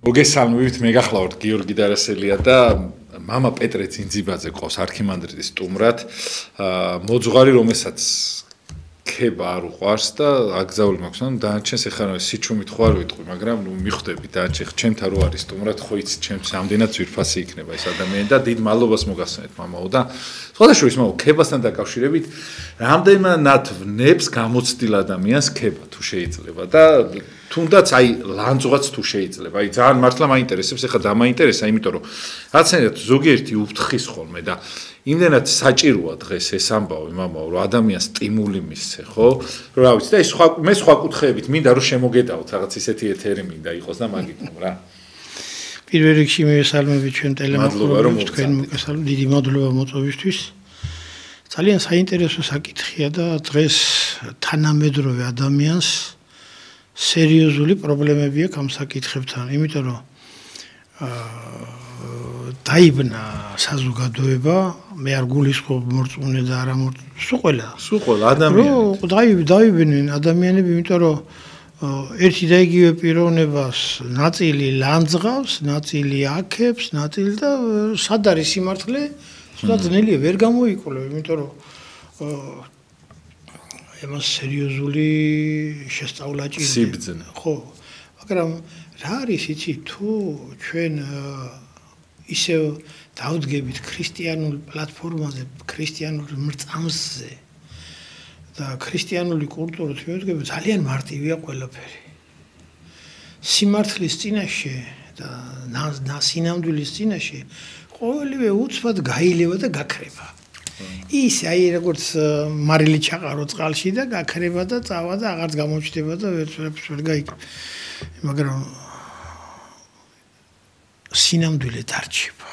მოგესალმებით, მე გახლავართ გიორგი დარასელია და მამა პეტრე ძინძიბაძე ყავს არქიმანდრიტის სტუმრად. მოძღვარი, რომელსაც ქება არ უყვარს და აკრძალული მაქვს, ანუ დანარჩენს ეხლა სიჩუმით ხო არ ვიტყვი, მაგრამ მიხვდები დანარჩენ ჩემთან რო არის სტუმრად, ხო იცი ჩემს ამდენად ძვირფასი იქნება ეს ადამიანი და დიდ მადლობას მოგასცემთ მამაო და სხვადასხვა ის მამაო ქებასთან დაკავშირებით რამდენად ვნებს გამოცდილ ადამიანს ქება თუ შეიძლება და თუნდაც აი ლანძღვაც თუ შეიძლება, აი ძალიან მართლა მაინტერესებს, ეხლა დამაინტერესა, იმიტომ რომ რაცენად ზოგიერთი უფთხის ხოლმე და იმდენად საჭიროა დღეს ეს ამბავი მამაო, რომ ადამიანს სტიმული მისცე, ხო? რა ვიცი და ეს მე სხვა კუთხეებით მინდა რომ შემოგედავოთ, რაღაც ისეთი ეთერი მინდა იყოს და მაგითომ რა. პირველ რიგში მივესალმებით ჩვენ ტელემოყოლებს, თქვენ მოგესალმებით, დიდი მადლობა მოწვევისთვის. ძალიან საინტერესო საკითხია და დღეს თანამედროვე ადამიანს სერიოზული პრობლემები აქვს ამ საკითხებთან, იმიტომ რომ დაიბნა საზოგადოება, მე არ გულისხმობ მორწმუნე და არა მორწმუნე, სულ ყველა ადამიანი. დაიბნენ ადამიანები, იმიტომ რომ ერთი და იგივე პიროვნებას ნაწილი ლანძღავს, ნაწილი აქებს, ნაწილი და სად არის სიმართლე, ცოტა ძნელია, ვერ გამოიკვლევ, იმიტომ რომ ემას სერიოზული შესწავლა ჭირდება. ხო, მაგრამ რა არის იცი თუ ჩვენ ისევ დავდგებით ქრისტიანულ პლატფორმაზე, ქრისტიანულ მრწამსზე და ქრისტიანული კულტურით მივდგებით, ძალიან მარტივია ყველაფერი. სიმართლის წინაშე და ნასინამდვილის წინაშე ყოველივე უცბად გაილევა და გაქრება. ის აი როგორც მარილი ჩაყარო წყალში და გაქრება და წავა და აღარც გამოჩნდება და ვერც ვერ გაიქ. მაგრამ სინამდვილე დარჩება.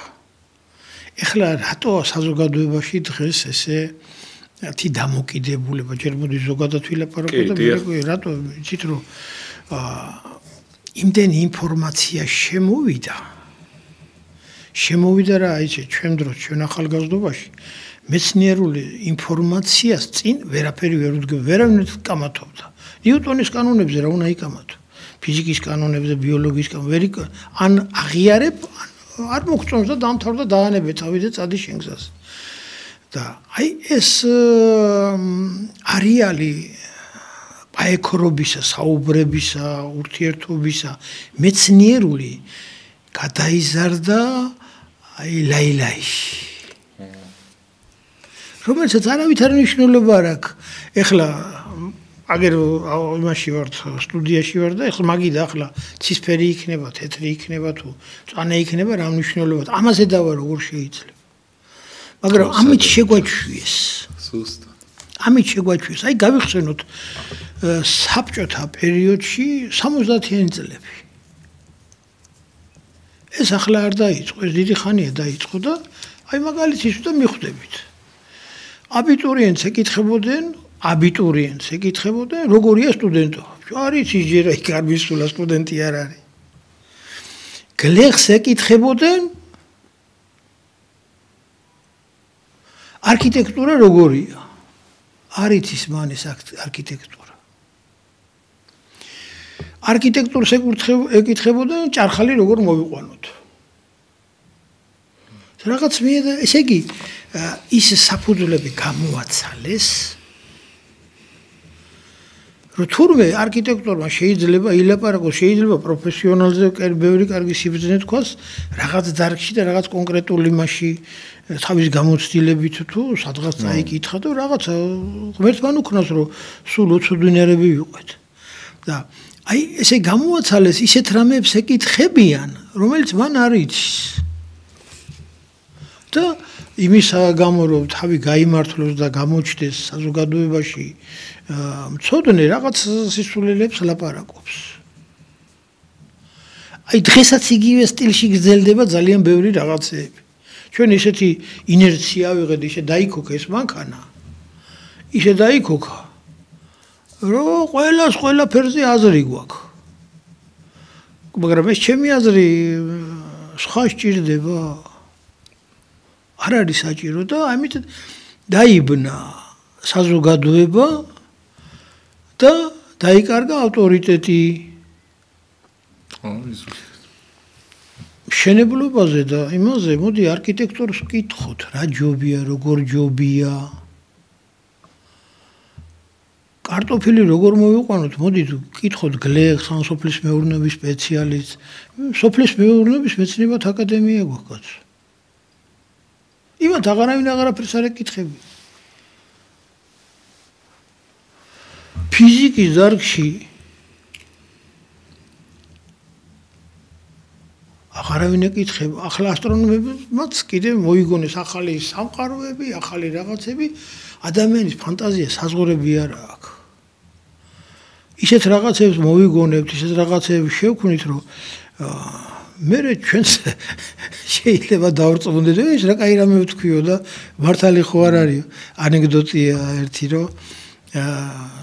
ეხლა რატო საზოგადოებაში დღეს ესე თი დამოკიდებულება, ჯერ მოდი ზოგადად ვილაპარაკო და მე რატო იცით რომ იმდენი ინფორმაცია შემოვიდა რა იცი ჩვენ დროს ჩვენ ახალგაზრდობაში მეცნიერული ინფორმაციას წინ ვერაფერი ვერ უდგება, ვერავინ კამათობდა. ნიუტონის კანონებზე რა უნდა იკამათო? ფიზიკის კანონებზე, ბიოლოგიის კანონებზე, ან აღიარებ, არ მოგწონს და დამთავრდა დაანებე თავი და წადი შენ გზას. და აი ეს არეალი პაექრობისა, საუბრებისა, ურთიერთობისა, მეცნიერული გადაიზარდა აი ლაილაიში. რომელსაც არავითარი მნიშვნელობა არ აქვს. ეხლა აგერ იმაში ვარ, სტუდიაში ვარ და ეხლა მაგიდა ახლა ცისფერი იქნება, თეთრი იქნება თუ წანა იქნება, რა მნიშვნელობა. ამაზე დავა როგორ შეიძლება. მაგრამ ამით შეგვაჩვიეს. სუსტად. ამით შეგვაჩვიეს. აი გავიხსენოთ საბჭოთა პერიოდში 70-იანი წლები. ეს ახლა არ დაიწყო, ეს დიდი ხანია დაიწყო და აი მაგალითის და მიხვდებით. აბიტურიენტს ეკითხებოდნენ, როგორია სტუდენტო. არის იჯერა იქ არ მისულა სტუდენტი არ არის. გლეხს ეკითხებოდნენ არქიტექტურა როგორია. არის ის მანის არქიტექტურა. არქიტექტურს ეკითხებოდნენ ჭარხალი როგორ მოვიყვანოთ. რაღაც მიედა, ესე იგი ის საფუძვლები გამოაცალეს, რომ თურმე არქიტექტორმა შეიძლება ილაპარაკოს, შეიძლება პროფესიონალზე ბევრი კარგი სიბრძნე თქვას, რაღაც დარგში და რაღაც კონკრეტულ იმაში თავის გამოცდილებით თუ სადღაც წაიკითხა და რაღაც ღმერთთან უქნას, რომ სულ უცოდინერები ვიყვეთ. და აი ესე გამოაცალეს ისეთ რამეებს ეკითხებიან, რომელიც მან არ იცის. და იმის გამო რომ თავი გაიმართლოს და გამოჩნდეს საზოგადოებაში მცოდნე რაღაც სისულელებს ლაპარაკობს. აი დღესაც იგივე სტილში გრძელდება ძალიან ბევრი რაღაცეები. ჩვენ ისეთი ინერცია ვიღეთ, ისე დაიქოქა ეს მანქანა. ისე დაიქოქა, რომ ყველაფერზე აზრი გვაქვს. მაგრამ ეს ჩემი აზრი სხვა სჭირდება. არ არის საჭირო და ამით დაიბნა საზოგადოება და დაიკარგა ავტორიტეტი. მშენებლობაზე და იმაზე, მოდი არქიტექტორს ვკითხოთ, რა ჯობია, როგორ ჯობია. კარტოფილი როგორ მოვიყვანოთ, მოდით ვკითხოთ გლეხს, ან სოფლის მეურნეობის სპეციალისტს. სოფლის მეურნეობის მეცნიერებათა აკადემია გვაქვს. იმათ აღარაფერს არ ეკითხები. ფიზიკის დარგში აღარავინ ეკითხება. ახლა ასტრონომებმაც კიდევ მოიგონეს ახალი სამყაროები, ახალი რაღაცები, ადამიანის ფანტაზია საზღვრები არ აქვს. ისეთ რაღაცებს მოვიგონებთ, ისეთ რაღაცებს შევქმნით, რომ მე ჩვენს შეიძლება დავrწმუნდეთ, ეს რა კაი რამე ვთქვიო და მართალი ხო არ არის. ანეკდოტია ერთი, რომ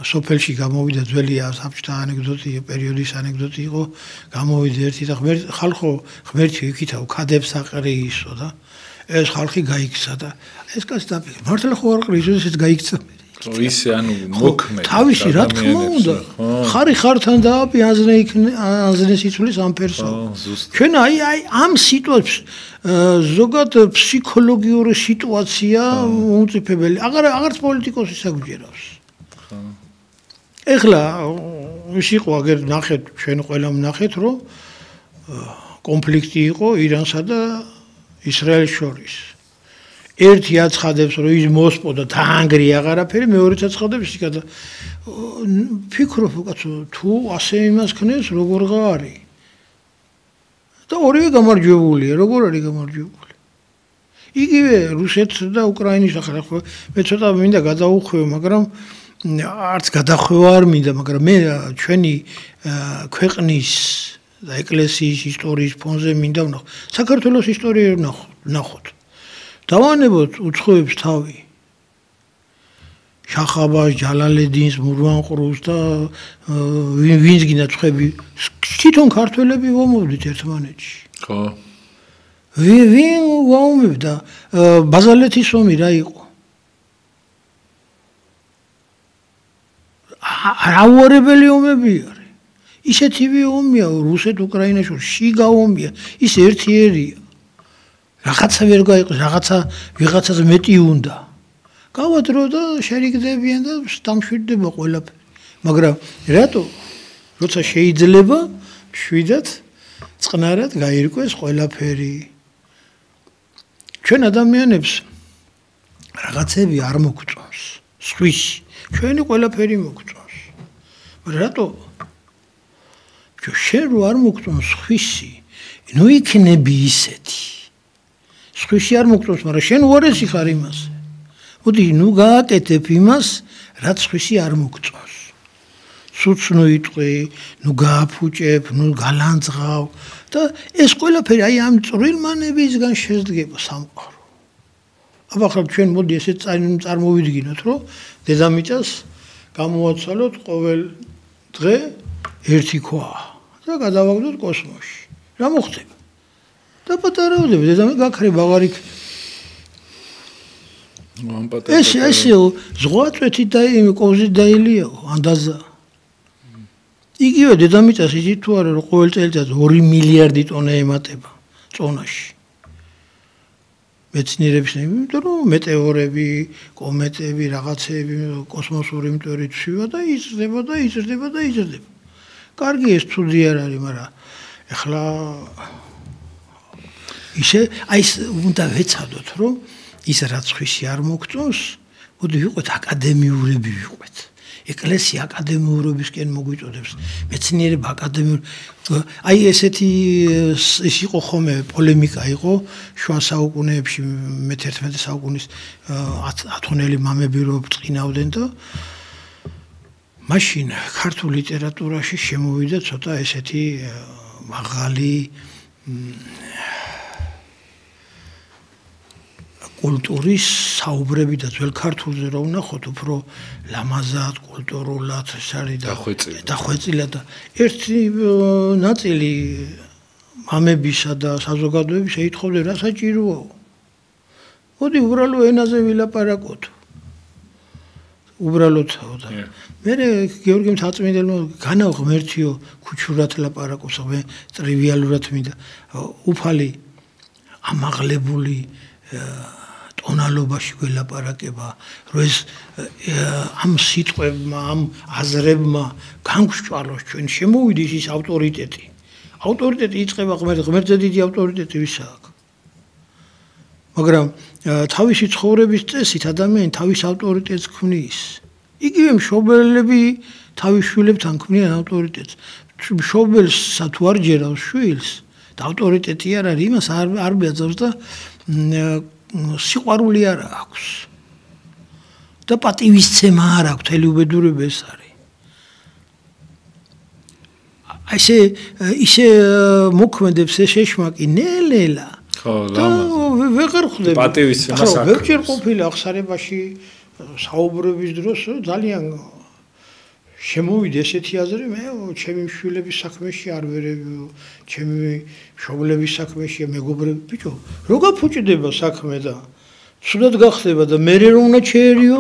სოფელში გამოვიდა ძველია საბჭოთა ანეკდოტია, პერიოდის ანეკდოტი იყო, გამოვიდა ერთი და ხალხო ღმერთი იქითა უქადებს აყრიისო და ეს ხალხი გაიქცა და ეს კაცი დაფიქრა, მართლა ხო არ ყრის, ესეც გაიქცა. ისე ანუ მოქმედ თავისი რა თქმა უნდა ხარი ხართან დააპი აზნე სიცოცხლის ამ ფერსა ჩვენ აი ამ სიტუაციას ზოგად ფსიქოლოგიური სიტუაცია უწიფებელი აღარც პოლიტიკოსი საგვიჯერავს ეხლა ის იყო აგერ ნახეთ ჩვენ ყველამ ნახეთ რომ კონფლიქტი იყო ირანსა და ისრაელის შორის ერთი აცხადებს რომ ის მოსპო და თანგრი აღარაფერი მეორეც აცხადებს ისე და ფიქრობ კაცო თუ ასე იმას ქნეს როგორღა არის და ორივე გამარჯვებულია როგორ არის გამარჯვებული იგივე რუსეთს და უკრაინის ახლა მე ცოტა მინდა გადაუხვევ მაგრამ არც გადახვევა არ მინდა მაგრამ მე ჩვენი ქვეყნის და ეკლესიის ისტორიის ფონზე მინდა ვნახო საქართველოს ისტორია ვნახოთ დავანებოთ უცხოებს თავი შახაბას, ჯალალედინს, მურვანყრუს და ვინც გინდა ცხები თვითონ ქართველები ვამოვდით ერთმანეთში. ხო. ვინ ვაუმებდა ბაზალეთის ომი რა იყო? აუარებელი ომები არის. ისეთივე ომია რუსეთ-უკრაინაში შიგა ომია, ის ერთიერია. რაღაცა ვერ გაიყოს, ვიღაცას მეტი უნდა. გავადრო და შერიგდებიან და დამშვიდდება ყველაფერი. მაგრამ რატო? როცა შეიძლება შვიდად წყნარად გაირკვეს ყველაფერი. ჩვენ ადამიანებს რაღაცები არ მოგწონს. სხვისი. ჩვენი ყველაფერი მოგწონს. მაგრამ რატო? შენ რო არ მოგწონს სხვისი, ნუ იქნები ისეთი. სხვისი არ მოგწონს, მაგრამ შენ უარესი ხარ იმაზე. მოდი, ნუ გააკეთებ იმას, რაც სხვისი არ მოგწონს. სუც ნუ იტყვი, ნუ გააფუჭებ, ნუ გალანძღავ და ეს ყველაფერი აი ამ წვრილმანებისგან შედგება სამყარო. აბა ხალხ ჩვენ მოდი ესე წარმოვიდგინოთ, რომ დედამიწას გამოვაცვალოთ ყოველ დღე ერთი ქვა და გადავაგდოთ კოსმოსში. რა მოხდება? და პატარაოდები დედამიწა გაქრება აღარ იქნება. ეს ზღვაწვეთი და კოვზი დაილიაო ანდაზა. იგივე დედამიწას იცით თუ არა რომ ყოველ წელიწადს 2 მილიარდი ტონა ემატება წონაში. მეცნიერების იმიტომ რომ მეტეორები, კომეტები, რაღაცები კოსმოსური მტვერი ცვივა და იზრდება და იზრდება და იზრდება. კარგი ეს ცუდი არ არის, მაგრამ ეხლა ისე აი უნდა ვეცადოთ რომ ის რაც ხვისი არ მოგწონს, მოდი ვიყოთ აკადემიურები ვიყოთ. ეკლესია აკადემიურობისკენ მოგვიწოდებს, მეცნიერება აკადემიურ. აი ესეთი ის იყო ხომე პოლემიკა იყო შუა საუკუნეებში მე-11 საუკუნის ათონელი მამები რო ბრწყინავდნენ და მაშინ ქართულ ლიტერატურაში შემოვიდა ცოტა ესეთი მაღალი კულტურის საუბრები და ძველ ქართულზე რო ვნახოთ უფრო ლამაზად, კულტურულად ეს არის დახვეწილად და ერთი ნაწილი მამებისა და საზოგადოების შეითხოვდნენ რა საჭიროა. მოდი უბრალო ენაზე ვილაპარაკოთ. უბრალოდ მე გიორგი მთაწმინდელმა განავ ღმერთიო ქუჩურად ლაპარაკობს მე ტრივიალურად მინდა უფალი ამაღლებული ტონალობაში გველაპარაკება რომ ეს ამ სიტყვებმა ამ აზრებმა განგვსჭვალოს ჩვენ შემოვიდეს ის ავტორიტეტი იწყება ღმერთზე დიდი ავტორიტეტი ვის აქვს მაგრამ თავისი ცხოვრების წესით ადამიანი თავის ავტორიტეტს ქმნის იგივე მშობლები თავის შვილებთან ქმნიან ავტორიტეტს მშობელსა თუ არ ჯერავს შვილს და ავტორიტეტი არ არის იმას არ მიაძავს და სიყვარული არ აქვს და პატივისცემა არ აქვს თელი უბედურება ეს არის ისე მოქმედებს ეს შეშმაკი ნელ-ნელა და ვეღარ ხვდები პატივისცემა ვერჯერ ყოფილი აღსარებაში საუბრების დროს ძალიან შემოვიდა ესეთი აზრი მე ჩემი შვილების საქმეში არ ვერევიო ჩემი მშობლების საქმეში მეგობრები ბიჭო რო გაფუჭდება საქმე და ცუდად გახდება და მე რომ უნდა შეერიო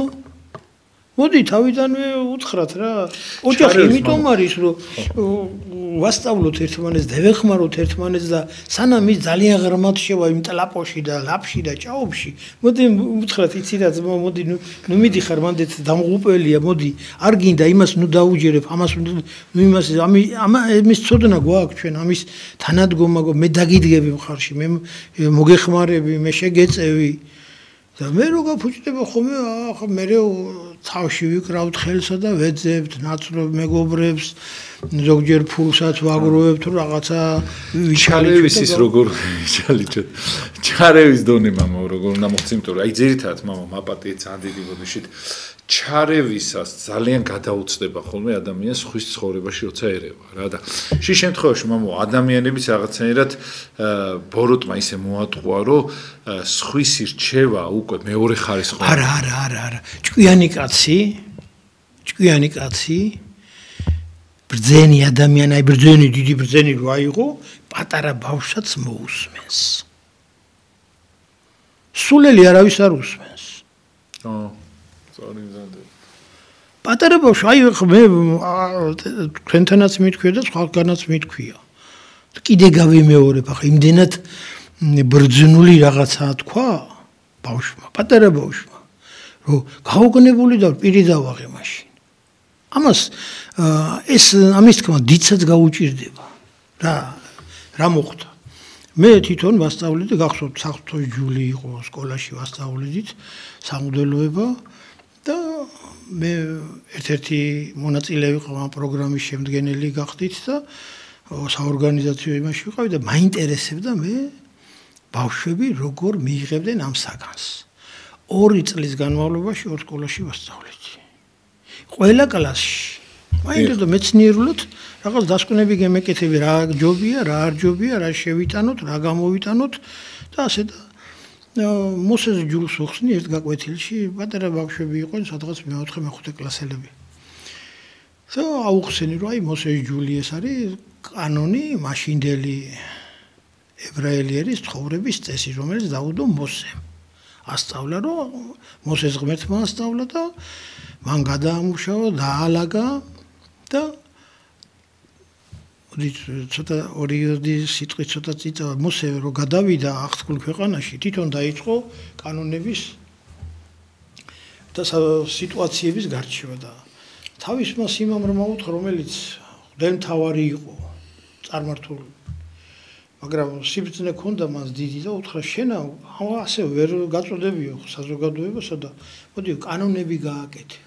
მოდი თავიდანვე უთხრათ რა ოჯახი იმიტომ არის რომ ვასწავლოთ ერთმანეთს და ვეხმაროთ ერთმანეთს და სანამ ის ძალიან ღრმად შევა იმ ტლაპოში და ლაფში და ჭაობში მოდი უთხრათ იცი რა ძმა მოდი ნუ მიდიხარ მანდეთ დამღუპელია მოდი არ გინდა იმას ნუ დაუჯერებ ამას ნუ იმას ამის ცოდნა გვაქვს ჩვენ ამის თანადგომა მე დაგიდგები მხარში მე მოგეხმარები მე შეგეწევი და მე რო გაფუჭდება ხოლმე ახლა მე თავში ვიკრავთ ხელსა და ვეძებთ ნაცნობ მეგობრებს ზოგჯერ ფულსაც ვაგროვებთ რაღაცა ჩარევის ის როგორ ჩალიჩეთ ჩარევის დონე მამა როგორ უნდა მოხდეს იმიტომ რომ აი ძირითადად მამა მაპატიე ძალიან დიდი ბოდიშით ჩარევისას ძალიან გადაუცდება ხოლმე ადამიანს ხვის ცხოვრებაში როცა ერევა რა და შის შემთხვევაში მამა ადამიანების რაღაცნაირად ბოროტმა ისე მოატყუა რომ სხვისი რჩევა უკვე მეორე ხარისხი არა ჭკვიანი კაცი ბრძენი ადამიანი აი ბრძენი დიდი ბრძენი რო აიღო პატარა ბავშვსაც მოусმენს სულელი არავის არ უსმენს პატარა ბავშვი აი მე თქვენთანაც მithქვია და სხვაგანაც მithქვია კიდე გავიმეორებ ახლა იმდენად ბრძნული რაღაცაა თქვა ბავშვმა პატარა ბავშვმა რომ გაოგნებული და პირი დავაღე მაშინ ამას ეს ამის თქმა დიდსაც გაუჭირდება რა მოხდა მე თვითონ ვასწავლედი გახსოვთ საფრთხო ჯული იყო სკოლაში ვასწავლედით სამღვდელოება და მე ერთ-ერთი მონაწილე ვიყავ ამ პროგრამის შემდგენელი გახდით და საორგანიზაციო იმაში ვიყავი და მაინტერესებდა მე ბავშვები როგორ მიიღებდნენ ამ საგანს 2 წლის განმავლობაში ორ სკოლაში ვასწავლედი ყველა კლასში მაინტერესდა მეცნიერულად რაღაც დასკვნები გემეკეთები რა ჯობია რა არ ჯობია რა შევიტანოთ რა გამოვიტანოთ და ასე და მოსეს ჯულს უხსნი ერთ გაკვეთილში პატარა ბავშვები იყვნენ სადღაც მე-4 მე-5 კლასელები და აუხსენი რომ აი მოსეს ჯული ეს არის კანონი მაშინდელი ებრაელიერის ცხოვრების წესი რომელიც დაუდო მოსემ ასწავლა რომ მოსეს ღმერთმა ასწავლა და მან გადაამუშავა დაალაგა და ცოტა ორი სიტყვი ცოტა წიწა მოსე რომ გადავიდა აღთქმულ ქვეყანაში თვითონ დაიწყო კანონების და სიტუაციების გარჩევა და თავისმა სიმამრმა უთხრა რომელიც მღვდელმთავარი იყო წარმართული მაგრამ სიბრძნე ქონდა მას დიდი და უთხრა შენა ასე ვერ გაწოდებიო საზოგადოებასა და მოდი კანონები გააკეთე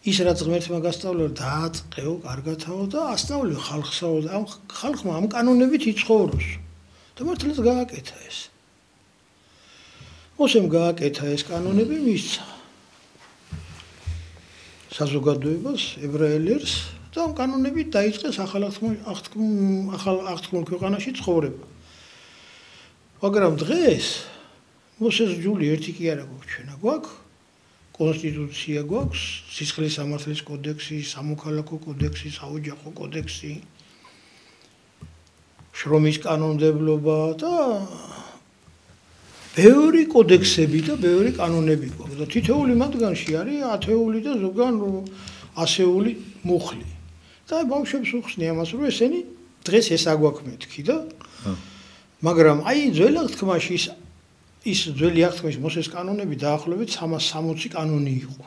ის რაც ღმერთმა გასწავლა დააწყეო კარგათაო და ასწავლე ხალხსაო და ამ ხალხმა ამ კანონებით იცხოვროს და მართლაც გააკეთა ეს მოსემ გააკეთა ეს კანონები მისცა საზოგადოებას ებრაელებს და ამ კანონებით დაიწყეს ახალ აღთქმულ ქვეყანაში ცხოვრება მაგრამ დღეს მოსეს ჯული ერთი კი არა გვაქვს ჩვენა გვაქვს კონსტიტუცია გვაქვს, სისხლის სამართლის კოდექსი, სამოქალაქო კოდექსი, საოჯახო კოდექსი, შრომის კანონმდებლობა და ბევრი კოდექსები და ბევრი კანონები გვაქვს და თითოეული მათგანში არის ათეული და ზოგან ასეული მუხლი. და ბავშვებს უხსნი ამას, რომ ესენი დღეს ეს აგვაქვს მეთქი და მაგრამ აი ძველ აღთქმაში ის ძველი აღთქმის მოსეს კანონები დაახლოებით 360 კანონი იყო.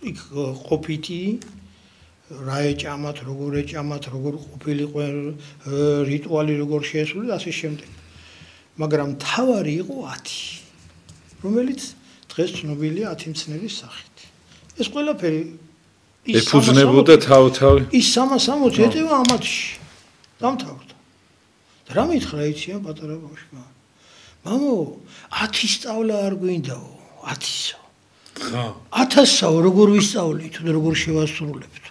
იქ ყოფითი რა ეჭამათ, როგორ ეჭამათ, როგორ ყოფილიყო რიტუალი როგორ შეესრულა და ასე შემდეგ. მაგრამ თავარი იყო 10, რომელიც დღეს ცნობილია 10 მცნების სახით. ეს ყველაფერი ეფუძნებოდა თავ-თავი. ის 360 ეტევა ამათში. დამთავრდა. და რა მითხრა იციან პატარა ბავშვმა? მამო, 10 სწავლა არ გვინდაო, 10-სო. ხა. 1000-საო როგორ ვისწავლით და როგორ შევასრულებთ?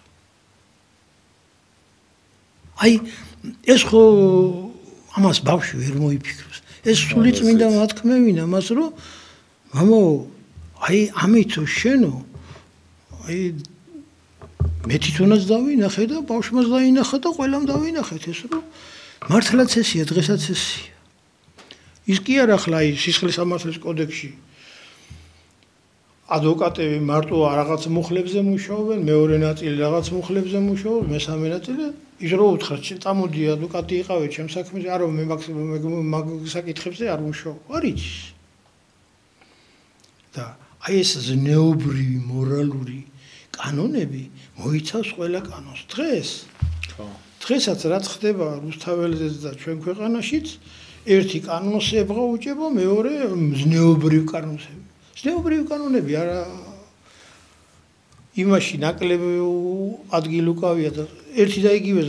აი, ეს ხო ამას ბავშვი ვერ მოიფიქრებს. ეს სული წმინდა მათქმევინა მას, რომ მამო, აი ამით შენო, აი მე თვითონაც დავინახე და ბავშვმაც დაინახა და ყველამ დავინახეთ ეს, რომ მართლაც ესია, დღესაც ესია. ის კი არა ახლა ის სისხლის სამართლის კოდექსში ადვოკატები მარტო რაღაც მუხლებზე მუშაობენ, მეორე ნაწილი რაღაც მუხლებზე მუშაობს, მესამე ნაწილი ის რო უთხრათ, წამოდი ადვოკატი იყავე ჩემ საქმეზე, არა მე მაგ საკითხებზე არ მუშაობ, არ იცის. და აი ეს ზნეობრივი მორალური კანონები მოიცავს ყველა კანონს. დღესაც რაც ხდება რუსთაველზეც და ჩვენ ქვეყანაშიც, ერთი კანონს ებღაუჭება, მეორე ზნეობრივ კანონს. ზნეობრივი კანონები არა იმაში ნაკლები ადგილი უკავია და ერთი და იგივე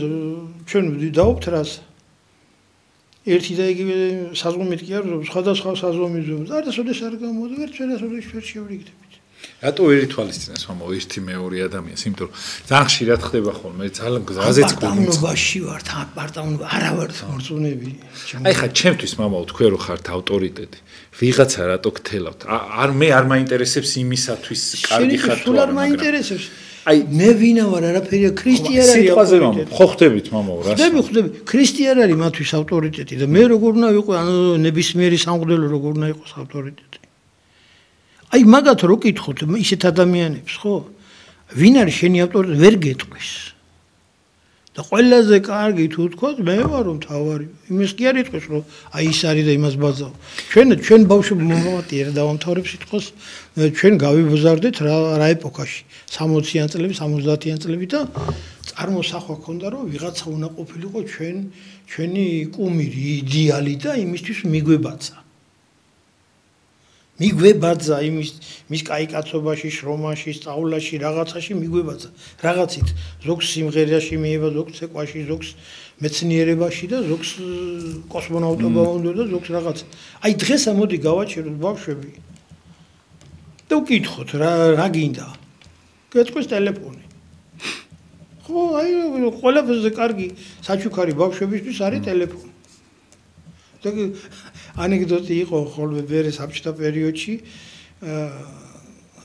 ჩვენ დავობთ რას ერთი და იგივე საზღვრით კი არ ვზობ, სხვადასხვა საზღვრით ვზობ. არასოდეს არ გამოდის, ვერცერასოდეს ვერ შევრიგდებით. რატო ვერ ითვალისწინებს მამო ერთი მეორე ადამიანს, იმიტომ რომ ძალიან ხშირად ხდება ხოლმე, ძალიან გზაზეც პარტავნობაში ვართ, პარტავნობა არა ვართ მორწმუნეები. აი ხა ჩემთვის მამაო თქვენ რო ხართ ავტორიტეტი, ვიღაცა რატო გთელავთ? მე არ მაინტერესებს იმისათვის კარგი ხარ თუ არ მაინტერესებს. აი მე ვინა ვარ, არაფერი ქრისტე არ არის. სიტყვაზე მამო, ხო ხდებით მამაო, რა? ხდები, ქრისტე არ არის მათთვის ავტორიტეტი და მე როგორ უნდა ვიყო, ანუ ნებისმიერი სამღვდელო როგორ უნდა იყოს ავტორიტეტი. აი მაგათ რო კითხოთ ისეთ ადამიანებს, ხო? ვინ არის შენი ავტორიტეტი ვერ გეტყვის. და ყველაზე კარგი თუ თქვათ, მე ვარ რომ თავარი. იმის კი არ იტყვის რომ აი ის არის და იმას ბაძავ. ჩვენ ბავშვები მომავატი არ დავამთავრებ სიტყვას, ჩვენ გავიბზარდეთ რა ეპოქაში, 60-იან წლები, 70-იან წლები და წარმოსახვა ქონდა რომ ვიღაცა უნდა ყოფილიყო ჩვენი კუმირი, იდეალი და იმისთვის მიგვებაცა. მიგვებაძა მის კაიკაცობაში, შრომაში, სწავლაში, რაღაცაში მიგვებაძა. რაღაცით ზოგს სიმღერაში მიება, ზოგს ცეკვაში, ზოგს მეცნიერებაში და ზოგს კოსმონავტობა უნდა და ზოგს რაღაც. აი დღეს ამოდი გავაჩეროთ ბავშვები. და ვკითხოთ რა გინდა? გეტყვის ტელეფონი. ხო, აი ყველაფერზე კარგი საჩუქარი ბავშვებისთვის არის ტელეფონი. და ანეკდოტი იყო ხოლმე ბერე საბჭოთა პერიოდში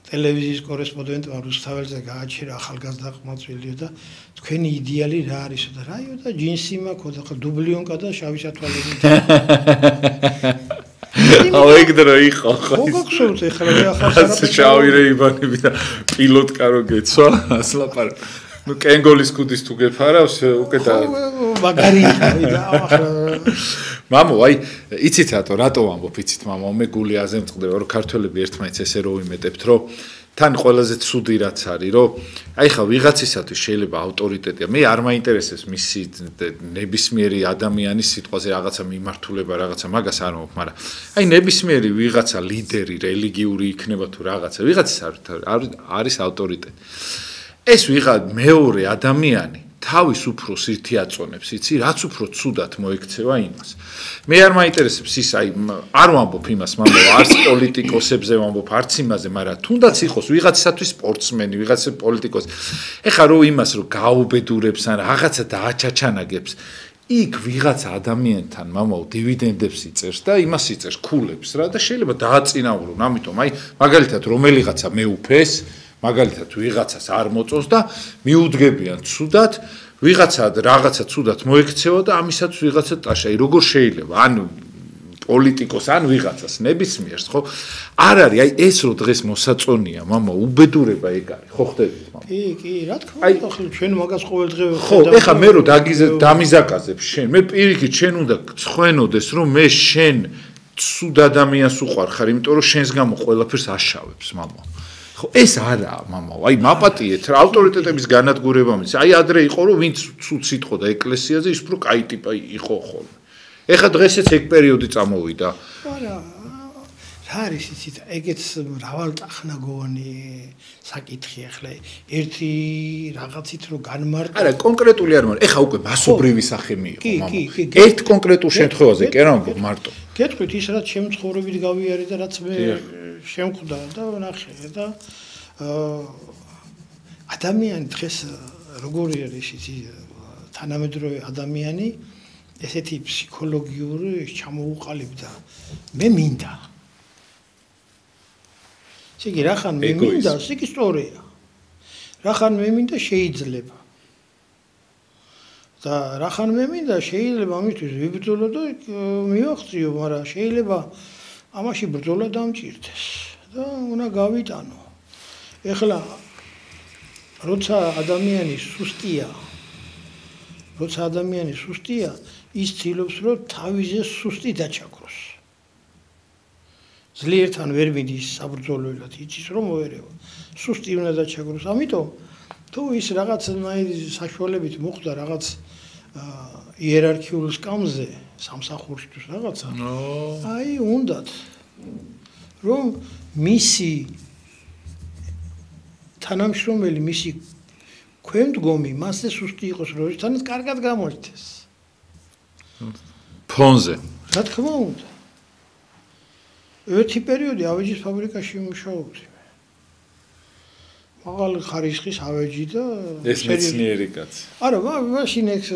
ტელევიზიის კორესპონდენტმა რუსთაველზე გააჩერა ახალგაზრდა ყმაწვილი და თქვენი იდეალი რა არისო და რაიო და ჯინსი მაქვს და დუბლიონკა და შავი სათვალები. აუ ეგ დრო იყო ხო? მოგახსოვთ ეხლა მე ახალ შავი რეიბანები და პილოტკა რო გეცვა, ასლაპარ. ნუ კენგოლის კუდის თუ გეფარავს, უკვე და მაგარია და ახლა მამო, აი, იცით რატო ვამბობ, იცით მამო, მე გული აზემწყდება, რომ ქართველები ერთმანეთს ესე რო ვიმეტებთ, რომ თან ყველაზე ცუდი რაც არის, რომ აი ხა ვიღაცისათვის შეიძლება ავტორიტეტია, მე არ მაინტერესებს მისი ნებისმიერი ადამიანის სიტყვაზე რაღაცა მიმართულება, რაღაცა მაგას არ მომხ, მაგრამ აი ნებისმიერი ვიღაცა ლიდერი, რელიგიური იქნება თუ რაღაცა, ვიღაცის არის ავტორიტეტი. ეს მეორე ადამიანი თავის უფრო სირთი აწონებს, იცი, რაც უფრო ცუდად მოექცევა იმას. მე არ მაინტერესებს ის, აი, არ ვამბობ იმას, მამო, არც პოლიტიკოსებზე ვამბობ, არც იმაზე, მაგრამ თუნდაც იყოს ვიღაცისათვის სპორტსმენი, ვიღაცა პოლიტიკოსი. ეხლა რო იმას რო გაუბედურებს ან რაღაცა დააჩაჩანაგებს, იქ ვიღაცა ადამიანთან, მამო, დივიდენდებს იწერს და იმას იწერს, ქულებს რა და შეიძლება დააწინაურონ, ამიტომ აი, მაგალითად რომელიღაცა მეუფეს მაგალითად ვიღაცას არ მოწონს და მიუდგებიან ცუდად, ვიღაცა რაღაცა ცუდად მოექცევა და ამისაც ვიღაცა ტაშაი, როგორ შეიძლება? ანუ პოლიტიკოს ან ვიღაცას ნებისმიერს, ხო? არ არის, აი ეს რო დღეს მოსაწონია, მამა, უბედურება ეგ არის, ხო ხდებით, მამა? კი, რა თქმა უნდა, ხო, ჩვენ მაგას ყოველდღე ხო, ეხა მე რო დამიზაკაზებ შენ, მე პირიქით შენ უნდა ცხვენოდეს, რომ მე შენ ცუდ ადამიანს უყვარხარ, იმიტომ რომ შენს გამო ყველაფერს აშავებს, მამა. ხო, ეს არაა, მამა, აი მაპატიეთ რა ავტორიტეტების განადგურება მის. აი ადრე იყო რომ ვინც ცუდ სიტყოდა ეკლესიაზე, ის უფრო კაი ტიპა იყო ხოლმე. ეხა დღესაც ეგ პერიოდი წამოვიდა. არა, რა არის იცით, ეგეც მრავალტახნაგოვანი საკითხი ახლა ერთი რაღაცით რო განმარტო. არა, კონკრეტული არ მაგრამ, ეხა უკვე მასობრივი სახე მიიღო, მამა. ერთ კონკრეტულ შემთხვევაზე კი არა მგონი მარტო. გეტყვით ის რაც ჩემ ცხოვრებით გავიარე და რაც მე შემხვდა და ნახე და ადამიანი დღეს როგორი არის იცი თანამედროვე ადამიანი ესეთი ფსიქოლოგიური ჩამოუყალიბდა მე მინდა ისე რახან მე მინდა ისე სწორია რახან მე მინდა შეიძლება და რახან მე მინდა შეიძლება ამისთვის ვიბრძოლო და მივახციო მაგრამ შეიძლება ამაში ბრძოლა დამჭირდეს და უნდა გავიტანო ეხლა როცა ადამიანი სუსტია ის ცდილობს რომ თავიზე სუსტი დაჩაქროს ძლიერთან ვერ მიდის საბრძოლველად იცის რომ მოერევა სუსტი უნდა დაჩაქროს ამიტომ თუ ის რაღაცნაირი საშუალებით მოხდა რაღაც იერარქიულ სკამზე სამსახურისთვის რაღაცა აი უნდათ რომ მისი თანამშრომელი მისი ქვემდგომი მასზე სუსტი იყოს რომ თანაც კარგად გამოჩნდეს ფონზე რა თქმა უნდა ერთი პერიოდი ავეჯის ფაბრიკაში ვმუშაობდი მაღალი ხარისხის ავეჯი და ეს მეცნიერი კაცი არა მაშინ ეს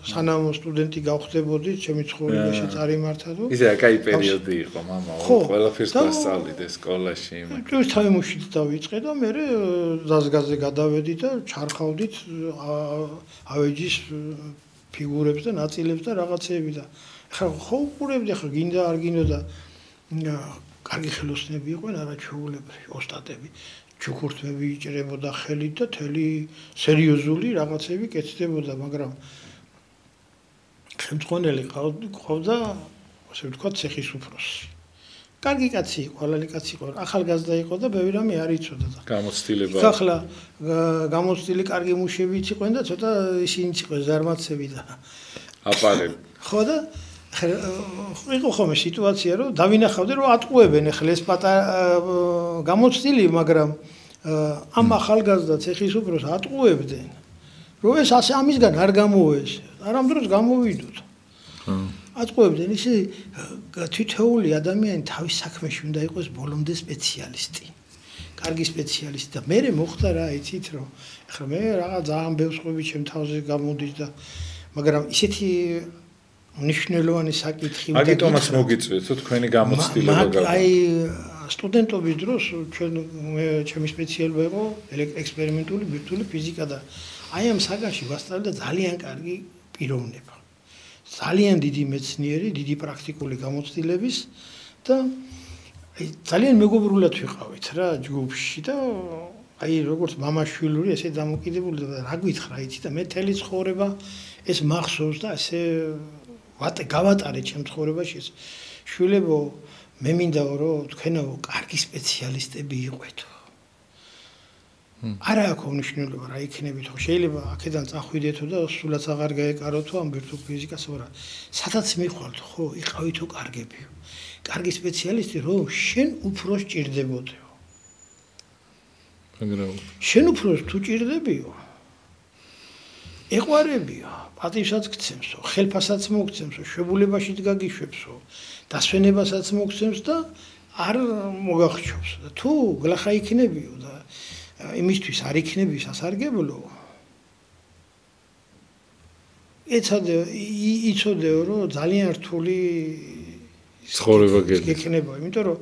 სანამ სტუდენტი გავხდებოდი ჩემი ცხოვრებაში წარიმართა და ისე კაი პერიოდი იყო მამა ყველაფერს დასწავლიდე სკოლაში ის თაიმუშით დავიწყე და მე დაზგაზე გადავედი და ჩარხავდით ავეჯის ფიგურებს და ნაწილებს და რაღაცეები და ხა ხო უყურებდი ხა გინდა არ გინდა კარგი ხელოსნები იყვნენ არაჩვეულებრივი ოსტატები ჩუქურთმები იჭრებოდა ხელით და თელი სერიოზული რაღაცები კეთდებოდა მაგრამ ხელმძღვანელი ყავდა ასე ვთქვათ ცეხის უფროსი კარგი კაცი იყო ალალი კაცი იყო ახალგაზრდა იყო და ბევრი რამე არ იცოდა და გამოცდილება ახლა გამოცდილი კარგი მუშებიც იყვნენ და ცოტა ისინიც იყვნენ ზარმაცები და აპარები ხო და იყო ხოლმე სიტუაცია რომ დავინახავდი რომ ატყუებენ ახლა ეს პატარა გამოცდილი მაგრამ ამ ახალგაზრდა ცეხის უფროს ატყუებდნენ რომ ეს ასე ამისგან არ გამოეს არამდროს გამოვიდოთ ატყუებდნენ ისე თითოეული ადამიანი თავის საქმეში უნდა იყოს ბოლომდე სპეციალისტი კარგი სპეციალისტი და მე მოხდა რა იცით რომ ახლა მე რაღაც ძალიან ბევრ სხვები ჩემ თავზე გამოდის და მაგრამ ისეთი ნიშნულოვანი საკითხი მაგიტომაც მოგიწვიეთ თქვენი გამოცდილება გავა აი სტუდენტობის დროს ჩემი სპეციალობა იყო ექსპერიმენტული ბირთვული ფიზიკა და აი ამ საგანში ვასწავლე ძალიან კარგი პიროვნება ძალიან დიდი მეცნიერი დიდი პრაქტიკული გამოცდილების და ძალიან მეგობრულად ვიყავით რა ჯგუფში და აი როგორც მამაშვილური ესე დამოკიდებული და რა გითხრა იცი და მე თელი ცხოვრება ეს მახსოვს და ესე გავატარე ჩემ ცხოვრებაში ეს შვილებო მე მინდა რომ თქვენო კარგი სპეციალისტები იყვეთო არა აქვს მნიშვნელობა რა იქნებით ხო შეიძლება აქედან წახვიდეთო და სულაც აღარ გაეკაროთო ამ ბირთვულ ფიზიკას ვარა სადაც მიხვალთ ხო იყავითო კარგებიო კარგი სპეციალისტი რომ შენ უფრო სჭირდებოდეო შენ უფრო თუ ჭირდებიო ეყვარებიო პატივსაც გცემსო ხელფასაც მოგცემსო შვებულებაშიც გაგიშვებსო დასვენებასაც მოგცემს და არ მოგახჩობს და თუ გლახა იქნებიო და იმისთვის არ იქნები სასარგებლო იცოდეო რომ ძალიან რთული ცხოვრება გექნება იმიტომ რომ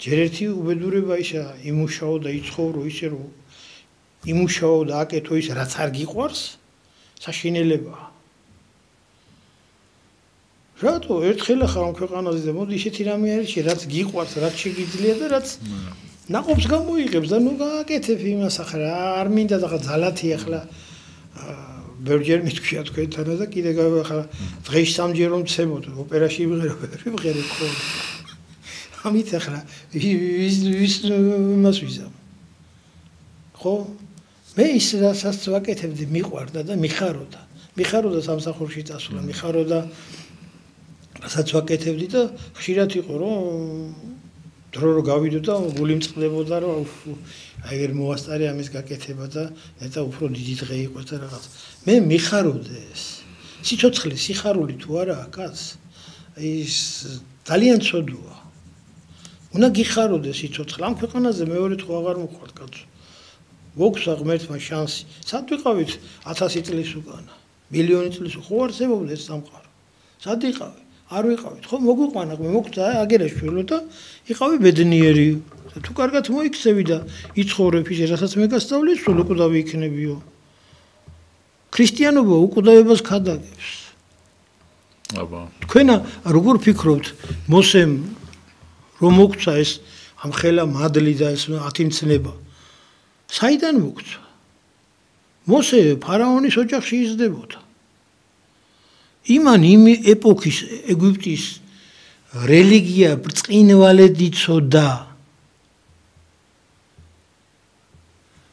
ჯერ ერთი უბედურება ისა იმუშაო და იცხოვრო ისე რომ იმუშაო და აკეთო ის რაც არ გიყვარს საშინელებაა რატო ერთხელ ახლა ამ ქვეყანაზე და მოდი ისეთი რამე არის რაც გიყვარს, რაც შეგიძლია და რაც ნაყოფს გამოიღებს და ნუ გააკეთებ იმას ახლა არ მინდა და ძალათი ახლა ბევრჯერ მithქვია თქვენთანა და კიდე ახლა დღეში სამჯერ რომ ცემოთ ოპერაში ვიმღერებ ხო ამით ახლა ვის იმას ვიზამ ხო მე ის რასაც ვაკეთებდი მიყვარდა და მიხაროდა სამსახურში წასვლა მიხაროდა რასაც ვაკეთებდი და ხშირად იყო რომ დრო რო გავიდო და გული მწყდებოდა რომ აი ვერ მოასწარე ამის გაკეთება და ნეტა უფრო დიდი დღე იყოს და რაღაც მე მიხარობდი ეს სიცოცხლე სიხარული თუ არა კაც ის ძალიან ცოდოა უნდა გიხაროდეს სიცოცხლე ამ ქვეყანაზე მეორე თუ აღარ მოხვალ კაცო მოგცა ღმერთმა შანსი სად ვიყავით 1000 წლის უკანა მილიონი წლის ხო არსებობდა ეს სამყარო სად იყავი არ ვიყავით ხო მოგვიყვანა მე მოგცა აგერა შვილო და იყავი ბედნიერი თუ კარგად მოიქცევი და იცხოვრებ ის რასაც მე გასწავლე სულ უკვდავი იქნებიო ქრისტიანობა უკვდავებას ქადაგებს აბა თქვენა როგორ ფიქრობთ მოსემ რომ მოგცა ეს ამ ხელა მადლი და ეს 10 მცნება საიდან მოგცა მოსე ფარაონის ოჯახში იზრდებოდა იმან იმ ეპოქის ეგვიპტის რელიგია ბრწყინვალედ იცოდა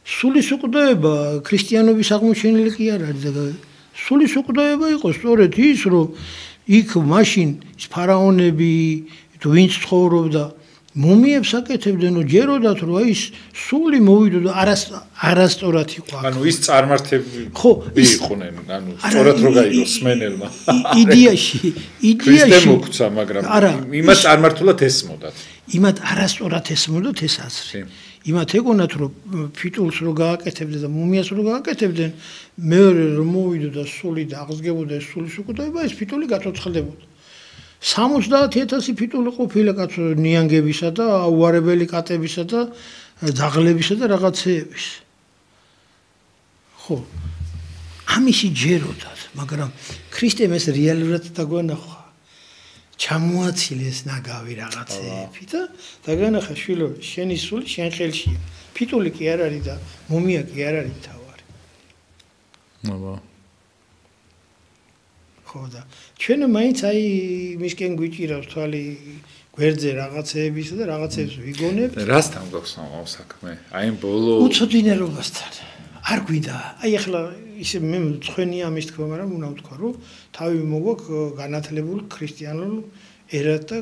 სულის უკვდავება ქრისტიანობის აღმოჩენილი კი არ არის და სულის უკვდავება იყო სწორედ ის რომ იქ მაშინ ის ფარაონები თუ ვინც ცხოვრობდა მუმიებს აკეთებდნენ ჯეროდათ რომ ის სული მოვიდო და არასწორად იყო ანუ ის წარმართები ხო იყვნენ ანუ სწორად რო გაიგოს სმენელმა იდეაში ქრისტე მოგცა მაგრამ იმას წარმართულად ესმოდათ იმათ არასწორად ესმოდათ ეს აზრი იმათ ეგონათ რომ ფიტულს რო გააკეთებდნენ და მუმიას რო გააკეთებდნენ მეორე რომ მოვიდო და სული და აღსგებოდა ეს სულის უკვდავება ეს ფიტული გაწოცხლდებოდა 70,000 ფიტული ყოფილა კაცო ნიანგებისა და აუარებელი კატებისა და ძაღლებისა და რაღაცეების. ხო. ამისი ჯეროდათ, მაგრამ ქრისტემ ეს რეალურად დაგვანახა. ჩამოაცილეს ნაგავი რაღაცეები და დაგანახა შვილო, შენი სული შენ ხელში. ფიტული კი არ არის და მუმია კი არ არის თავარი. აბა ხო და ჩვენ მაინც აი მისკენ გვიჭირავს თვალი გვერდზე რაღაცეებისა და რაღაცებს ვიგონებთ. რასთან გვაქვს ამ საქმე? აი ბოლო უცოდინერობასთან. არ გვინდა. აი ახლა ისე მე მწვენია ამის თქმა, მაგრამ უნდა ვთქვა, რომ თავი მოგვაქვს განათლებული ქრისტიანულ ერად და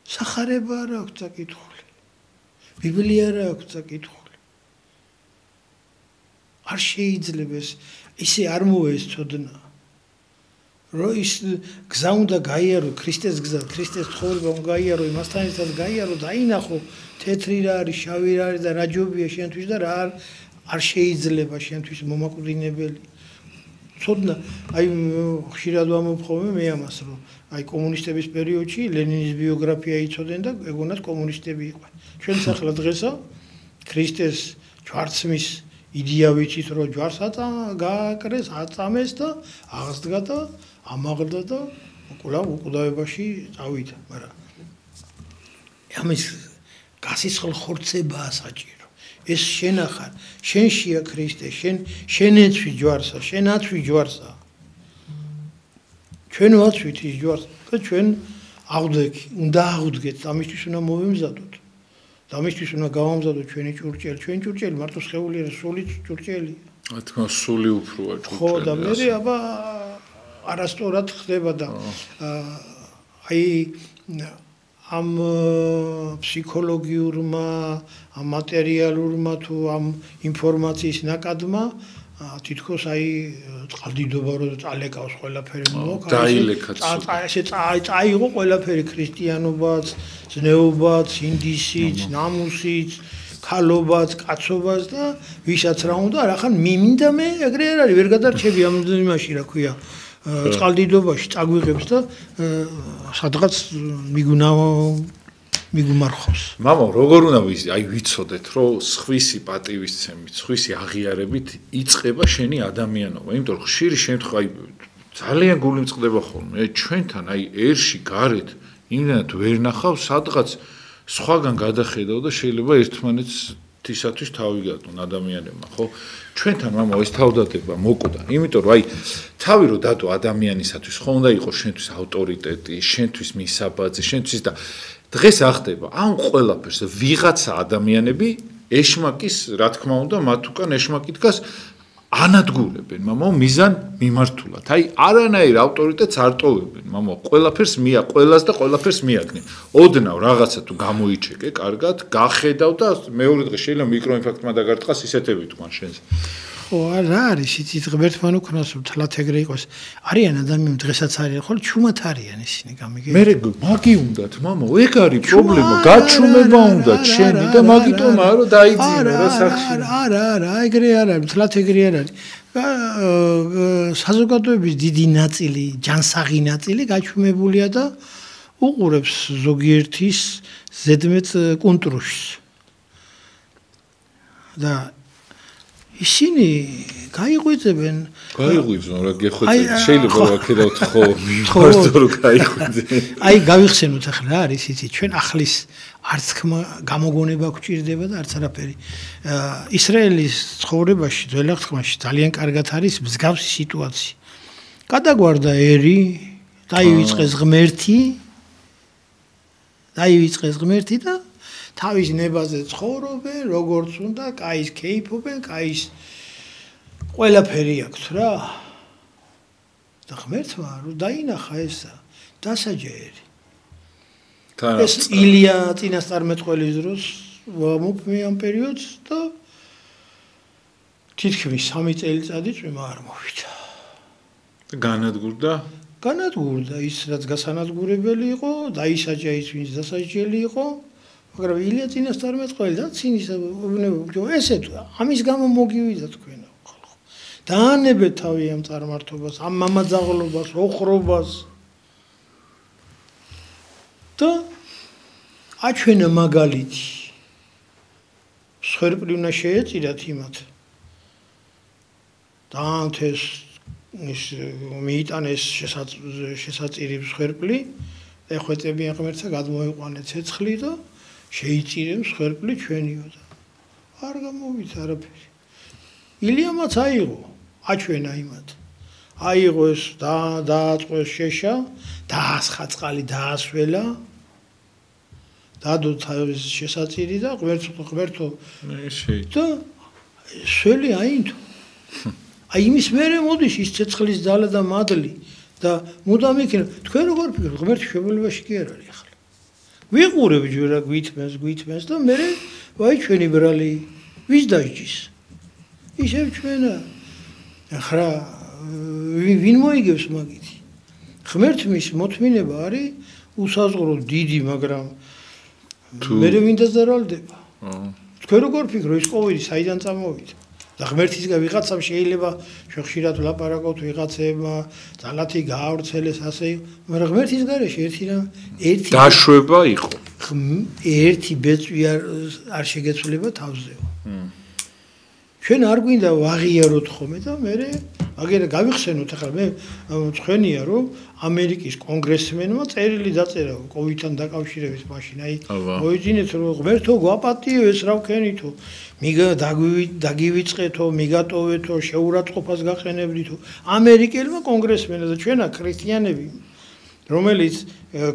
სახარება არ აქვს წაკითხული. ბიბლია არ აქვს წაკითხული. არ შეიძლება ისე არ მოეს ცოდნა. რომ ის გზა უნდა გაიარო ქრისტეს გზა, ქრისტეს ცხოვრება უნდა გაიარო, იმასთან ერთად გაიარო და აინახო თეთრი რა არის, შავი რა არის და რა ჯობია შენთვის და რა არ შეიძლება შენთვის მომაკვდინებელი. ცოდნა, აი ხშირად ვამბობ მე ამას, რომ აი კომუნისტების პერიოდში ლენინის ბიოგრაფია იცოდნენ და ეგონათ კომუნისტები იყვნენ. ჩვენც ახლა დღესა ქრისტეს ჯვარცმის იდეა ვიცით, რომ ჯვარს გააკრეს, აწამეს და აღსდგა და ამაღლდა და უკვდავებაში წავიდა, მაგრამ ამის გასისხლ ხორცებაა საჭირო. ეს შენახარ, შენშია ქრისტე, შენ ეცვი ჯვარსა, შენ აცვი ჯვარსა. ჩვენ ვაცვით ის ჯვარს და ჩვენ აღვდგეთ, უნდა აღვდგეთ, ამისთვის უნდა მოვემზადოთ. და ამისთვის უნდა გავამზადოთ ჩვენი ჭურჭელი, ჩვენი ჭურჭელი მარტო სხეული არა, სული ჭურჭელი. თქმა სული უფროა ჭურჭელი. ხო და მე აბა არასწორად ხდება და აი ამ ფსიქოლოგიურმა, ამ მატერიალურმა თუ ამ ინფორმაციის ნაკადმა თითქოს აი წყალდიდობა რო წალეკავს ყველაფერი მოკა ესე წაიღო ყველაფერი ქრისტიანობაც, ზნეობაც, ინდისიც, ნამუსიც, ქალობაც, კაცობაც და ვისაც რა უნდა, რახან მიმინდა მე ეგრე არ არის, ვერ გადარჩები ამ იმაში რა ქვია წყალდიდობაში წაგვიღებს და სადღაც მიგუმარხავს. მამა, როგორ უნდა აი ვიცოდეთ, რომ სხვისი პატივისცემით, სხვისი აღიარებით იწყება შენი ადამიანობა, იმიტომ რომ ხშირი შემთხვევა ძალიან გული მწყდება ხოლმე ჩვენთან აი ერში გარეთ იმდანაც ვერ ნახავ სადღაც სხვაგან გადახედავ და შეიძლება ერთმანეთისათვის თავი გატონ ადამიანებმა ხო ჩვენთან მამა ეს თავდადება მოკვდა იმიტომ რომ აი თავი რო დადო ადამიანისათვის ხო უნდა იყოს შენთვის ავტორიტეტი შენთვის მისაბაძი შენთვის და დღეს ახდება ამ ყველაფერს ვიღაცა ადამიანები ეშმაკის რა თქმა უნდა მათ უკან ეშმაკი დგას ანადგურებენ მამა მიზან მიმართულად აი არანაირ ავტორიტეტს არ ტოვებენ მამა ყველაფერს ყველას და ყველაფერს მიაგნე ოდნავ რაღაცა თუ გამოიჩეკე კარგად გახედავ და მეორე დღე შეიძლება მიკროინფარქტმა დაგარტყას ისეთები თქვან შენს ხო არა არის იცით ღმერთმა უკნას თლათ ეგრე იყოს არიან ადამიანები დღესაც არიან ხოლმე ჩუმად არიან ისინი გამიგე მე მაგი უნდათ მამა ეგ არის პრობლემა გაჩუმება უნდათ შენი და მაგიტომაა რომ დაიძინე რა სახში არა ეგრე არ არის თლათ ეგრე არ არის საზოგადოების დიდი ნაწილი ჯანსაღი ნაწილი გაჩუმებულია და უყურებს ზოგიერთის ზედმეტ კუნტრუშს და ისინი გაიღვიძებენ რა გეხვეწები შეიძლება ვაქედავთ ხო მიმართო რომ გაიღვიძებენ აი გავიხსენოთ ახლა რა არის იცი ჩვენ ახლის არც გამოგონება გვჭირდება და არც არაფერი ისრაელის ცხოვრებაში ძველ აღთქმაში ძალიან კარგად არის მსგავსი სიტუაცია გადაგვარდა ერი დაივიწყეს ღმერთი და თავის ნებაზე ცხოვრობენ, როგორც უნდა, კაის კეიფობენ, კაის ყველაფერი აქვს რა. და ღმერთმა რომ დაინახა ესა, დასაჯერი. ეს ილია წინასწარმეტყველის დროს მომფმე ამ პერიოდს და თითქმის 3 წელიწადი წვიმა არ მოვიდა. განადგურდა ის რაც გასანადგურებელი იყო, დაისაჯა ის ვინც დასაჯელი იყო. მაგრამ ილია წინასწარმეტყველი და ცინის ესე თუ ამის გამო მოგივიდა თქვენ ხალხო დაანებეთ თავი ამ წარმართობას ამ მამაძაღლობას ოხრობას და აჩვენა მაგალითი მსხვერპლი უნდა შეეწირათ იმათ დაანთეს ის მიიტანეს შესაწირი მსხვერპლი ეხვეწებიან ღმერთსა გადმოიყვანეთ ცეცხლი და შეიწირენ მსხვერპლი ჩვენიო და არ გამოვიდა არაფერი. ილიამაც აიღო, აჩვენა იმათ. აიღო ეს დააწყვეს შეშა, დაასხა წყალი, დაასველა. დადო თავის შესაწირი და ღმერთო და სველი აინთო. აი იმის მერე მოდის ის ცეცხლის ძალა და მადლი და მუდამ იქნება. თქვენ როგორ ფიქრობთ, ღმერთი შეულებაში კი არ არის ახლა. ვიყურებ ჯერა გვითმენს და მე ვაი ჩვენი ბრალი ვის დაიჭის ისევ ჩვენა ახლა ვინ მოიგებს მაგითი ღმერთის მოთმინება არის უსაზღრო დიდი მაგრამ მე მინდა ზარალდება თქვენ როგორ ფიქრობთ ის ყოველი საიდან წამოვიდა და ღმერთისგან ვიღაცამ შეიძლება შეხშირად ვლაპარაკოთ ვიღაცებმა ძალათი გაავრცელეს ასე მაგრამ ღმერთის გარეშე ერთი დაშვება იყო ერთი ბეწვი არ შეგეცვლება თავზეო ჩვენ არ გვინდა ვაღიაროთ ხოლმე და მე აგერ გავიხსენოთ ახლა მე მწვენია რომ ამერიკის კონგრესმენმა წერილი დაწერა კოვიდთან დაკავშირებით მაშინ აი მოიძინეთ რომ ღმერთო გვაპატიო ეს რა ვქენითო დაგივიწყეთო მიგატოვეთო შეურაცხყოფას გაყენებდითო ამერიკელმა კონგრესმენმა და ჩვენა ქრისტიანები რომელიც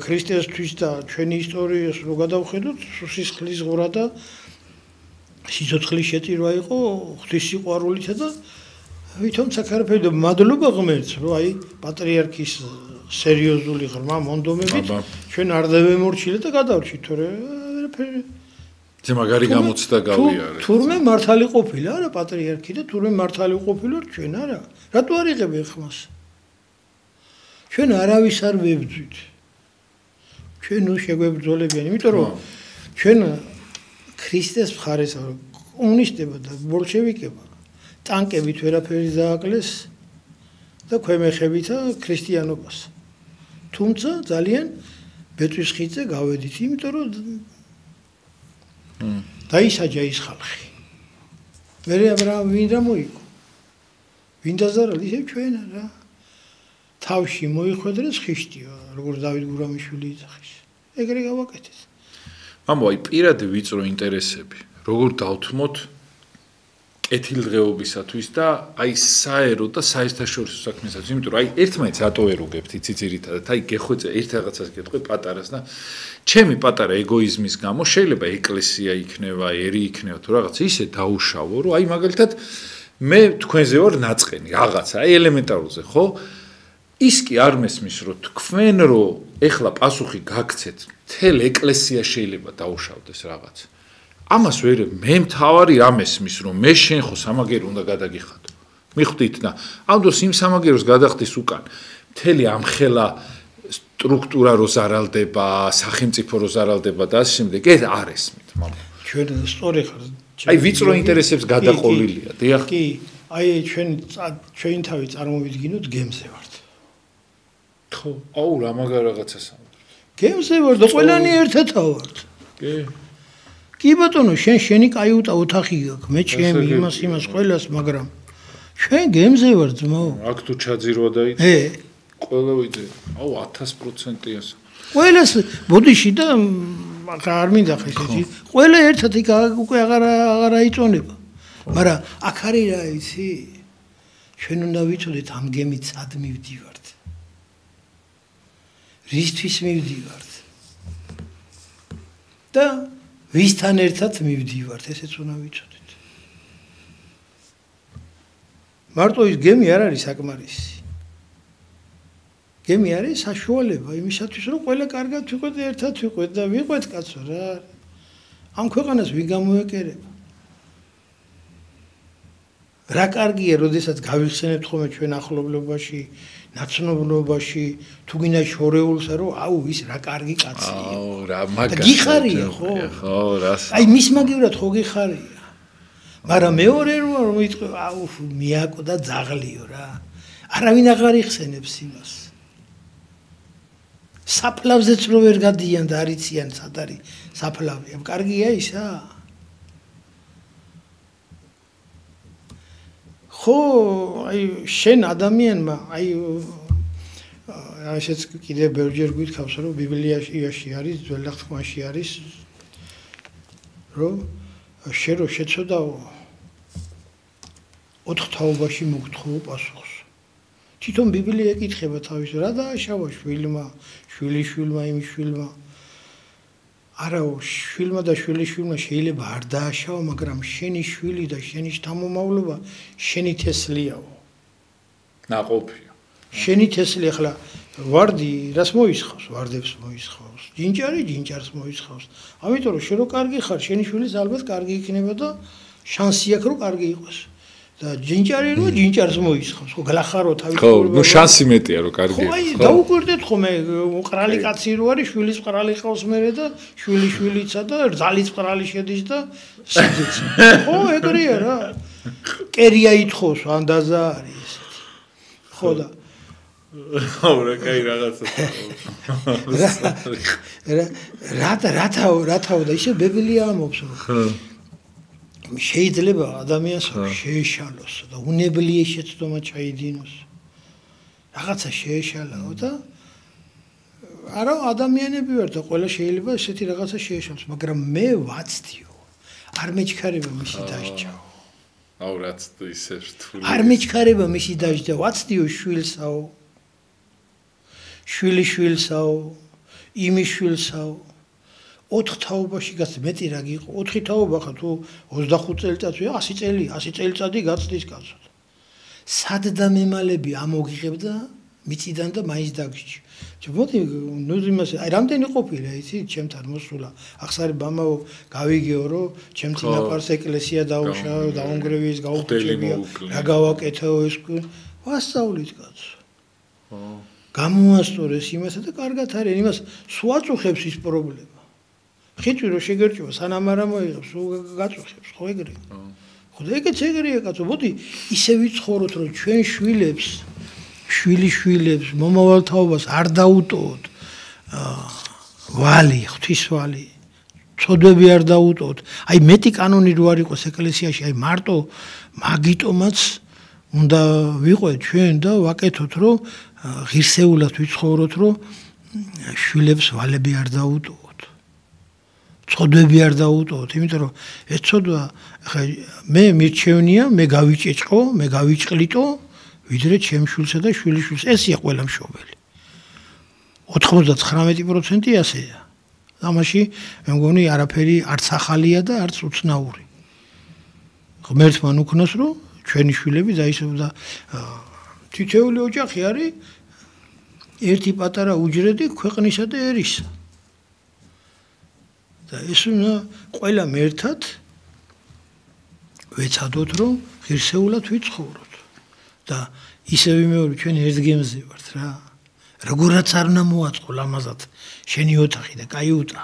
ქრისტესთვის და ჩვენი ისტორიას რო გადავხედოთ სისხლის ღვრა და სიცოცხლის შეტირვა იყო ღვთისმსიყვარულითა და ვითომ საქართველოს მადლობა ღმერთს რომ აი პატრიარქის სერიოზული ღრმა მონდომებით ჩვენ არ დავემორჩილეთ და გადავრჩით თორე ზე მაგარი გამოცდა გავიარეთ თურმე მართალი ყოფილა არა პატრიარქი და თურმე მართალი ყოფილა ჩვენ არა რატო არ იღებენ ხმას ჩვენ არავის არ ვებძვით ჩვენ ნუ შეგვებძოლებიან იმიტომ რომ ჩვენ ქრისტეს მხარეს კომუნისტებმა და ბოლშევიკებმა ტანკებით ვერაფერი დააკლეს და ქვემეხებითა ქრისტიანობას. თუმცა ძალიან ბეწვის ხიდზე გავედით, იმიტომ რომ დაისაჯა ის ხალხი. მე რა ვინ რა მოიგო? ვინ დაზარალ ისე ჩვენა რა. თავში მოიხვედრეს ხიშტიო, როგორც დავით გურამიშვილი იძახის. ეგრე გავაკეთეთ. მამო, აი პირადი ვიწრო ინტერესები, როგორ დავთმოთ კეთილდღეობისათვის და აი საერო და საერთაშორისო საქმესაც, იმიტომ რომ აი ერთმანეთს რატო ერუგებთ იცი ძირითადად, აი გეხვეწე ერთ რაღაცას გეტყვი პატარას და ჩემი პატარა ეგოიზმის გამო შეიძლება ეკლესია იქნება, ერი იქნება თუ რაღაც ისე დაუშავო, რომ აი მაგალითად მე თქვენზე ვარ ნაწყენი რაღაცა, აი ელემენტარულზე, ხო? ის კი არ მესმის რომ თქვენ რომ ეხლა პასუხი გაგცეთ, მთელ ეკლესია შეიძლება დაუშავდეს რაღაც. ამას ვერ მე მთავარი ამესმის რომ მე შენ ხო სამაგერო უნდა გადაგიხადო. მიხვდით და ამ დროს იმ სამაგეროს გადახდის უკან მთელი ამხელა სტრუქტურა რო ზარალდება, სახელმწიფო რო ზარალდება და ასე შემდეგ. ეს არ ესმით, მამა. ჩვენ სწორი ხარ. აი ვიწრო ინტერესებს გადაყოლილია, დიახ. კი, აი ჩვენ თავი წარმოვიდგინოთ გემზე ვართ. ხო, აუ რა მაგარ რაღაცას ამბობ. გემზე ვარ და ყველანი ერთათა ვართ. კი. კი ბატონო, შენი კაიუტა ოთახი გაქვს, მე ჩემი იმას ყველას, მაგრამ ჩვენ გემზე ვარ ძმაო. აქ თუ ჩაძირვა დაიწე. ყველა ვიდე. აუ 1000%-ია. ყველას ბოდიში და არ მინდა ხე ისეთი. ყველა ერთად იქ უკვე აღარ აიწონება. მაგრამ აქ არის რა იცი? ჩვენ უნდა ვიცოდეთ ამ გემით სად მივდივართ. რისთვის მივდივართ? და ვისთან ერთად მივდივართ, ესეც უნდა ვიცოდეთ. მარტო ის გემი არ არის საკმარისი. გემი არის საშუალება იმისათვის, რომ ყველა კარგად ვიყვეთ და ერთად ვიყვეთ და ვიყვეთ კაცო რა. ამ ქვეყანას ვინ გამოეკერება? რა კარგია, როდესაც გავიხსენებთ ხოლმე ჩვენ ახლობლობაში, ნაცნობობაში, თუ გინდა შორეულსა, რომ აუ ის რა კარგი კაცია. აუ რა მაგარი. გიხარია ხო? ხო, რას. აი მის მაგივრად ხო გიხარია. მაგრამ მეორე რომ იტყვი, აუ მიაკო და ძაღლიო რა. არავინ აღარ იხსენებს იმას. საფლავზეც რო ვერ გადიან და არიციან სად არის საფლავი. კარგია ისა? ხო, აი შენ ადამიანმა, აი ასეც კიდე ბევრჯერ გვითხოვს, რომ ბიბლიაში არის, ძველ აღთქმაში არის, რომ შენ რო შეცოდაო 4 თაობაში მოგთხოვო პასუხს. თვითონ ბიბლია ეკითხება თავის რა დააშავა შვილმა, შვილიშვილმა, იმის შვილმა. არაო, შვილმა და შვილიშვილმა შეიძლება არ დააშავა, მაგრამ შენი შვილი და შენი შთამომავლობა შენი თესლიაო. ნაყოფია. შენი თესლი ახლა ვარდი რას მოისხავს? ვარდებს მოისხავს. ჯინჯარი ჯინჯარს მოისხავს. ამიტომ რომ შენ რო კარგი ხარ, შენი შვილიც ალბათ კარგი იქნება და შანსი აქვს რომ კარგი იყოს. და ჯინჯარი რო ჯინჯარს მოისხავს. ხო, გლახარო თავის ხო, ნუ შანსი მეტია რომ კარგი ხო, აი დაუკვირდეთ ხომ მყრალი კაცი რო არის, შვილის მყრალი ყავს მერე და შვილიშვილიცა და რძალიც მყრალი შედის და სიძეც. ხო, ეგრეა რა. კერია ითხოვს, ანდაზა არის ესეთი. ხო და ხო, რა კაი რაღაცა. რათავ და ისე ბიბლია ამბობს რომ შეიძლება ადამიანს შეეშალოს და უნებლიე შეცდომა ჩაიდინოს. რაღაცა შეეშალაო და არა ადამიანები ვარ და ყველა შეიძლება ესეთი რაღაცა შეეშალოს, მაგრამ მე ვაცდიო. არ მეჩქარება მისი დასჯაო. აუ რაც ისე რთული. არ მეჩქარება მისი დასჯა, ვაცდიო შვილსაო. შვილისაო, იმის შვილსაო. 4 თაობაში გასცე მეტი რა გიყო 4 თაობა ხა თუ 25 წელიწადს 100 წელიწადი გაცდის კაცო. სად და მემალები ამოგიღებდა მიწიდან და მაინც დაგიჭი. მოდი ნუ იმას აი რამდენი ყოფილა იცი ჩემთან მოსულა. ახსარი ბამაო გავიგეო რომ ჩემ წინაპარს ეკლესია დაუშავო, დაუნგრევი ის გაუწევია. რა გავაკეთეო ეს ვასწავლით კაცო. ხო. გამოასწორეს იმასა და კარგად არის იმას სუაწუხებს ის პრობლემა. ხიჭვი რო შეგერჭვა სანამ არ მოიღებს გაწუხებს ხო ეგრე ხო და ეგეც ეგრეა კაცო მოდი ისე ვიცხოვროთ რომ ჩვენ შვილიშვილებს მომავალ თაობას არ დაუტოვოთ ვალი ღვთისვალი წოდები არ დაუტოვოთ აი მეტი კანონი რო არ იყოს ეკლესიაში აი მარტო მაგიტომაც უნდა ვიყვეთ ჩვენ და ვაკეთოთ რომ ღირსეულად ვიცხოვროთ რომ შვილებს ვალები არ დაუტოვოთ. წოდები არ დაუტოვოთ, იმიტომ რომ ეს წოდვა ხა მე მირჩევნია, მე გავიჭეჭყო, მე გავიჭყლიტო, ვიდრე ჩემ შვილსა და შვილიშვილს. ესია ყველა მშობელი. 99% ასეა. ამაში მე მგონი არაფერი არც ახალია და არც უცნაური. ღმერთმა უქნას რომ ჩვენი შვილები დაისვდა თითოეული ოჯახი არის ერთი პატარა უჯრედი ქვეყნისა და ერისა. და ეს უნდა ყველა მერთად ვეცადოთ რომ ღირსეულად ვიცხოვროთ. და ისე ვიმეორი ჩვენ ერთ გემზე ვართ რა. როგორაც არ უნდა მოაწყო ლამაზად შენი ოთახი და კაიუტა.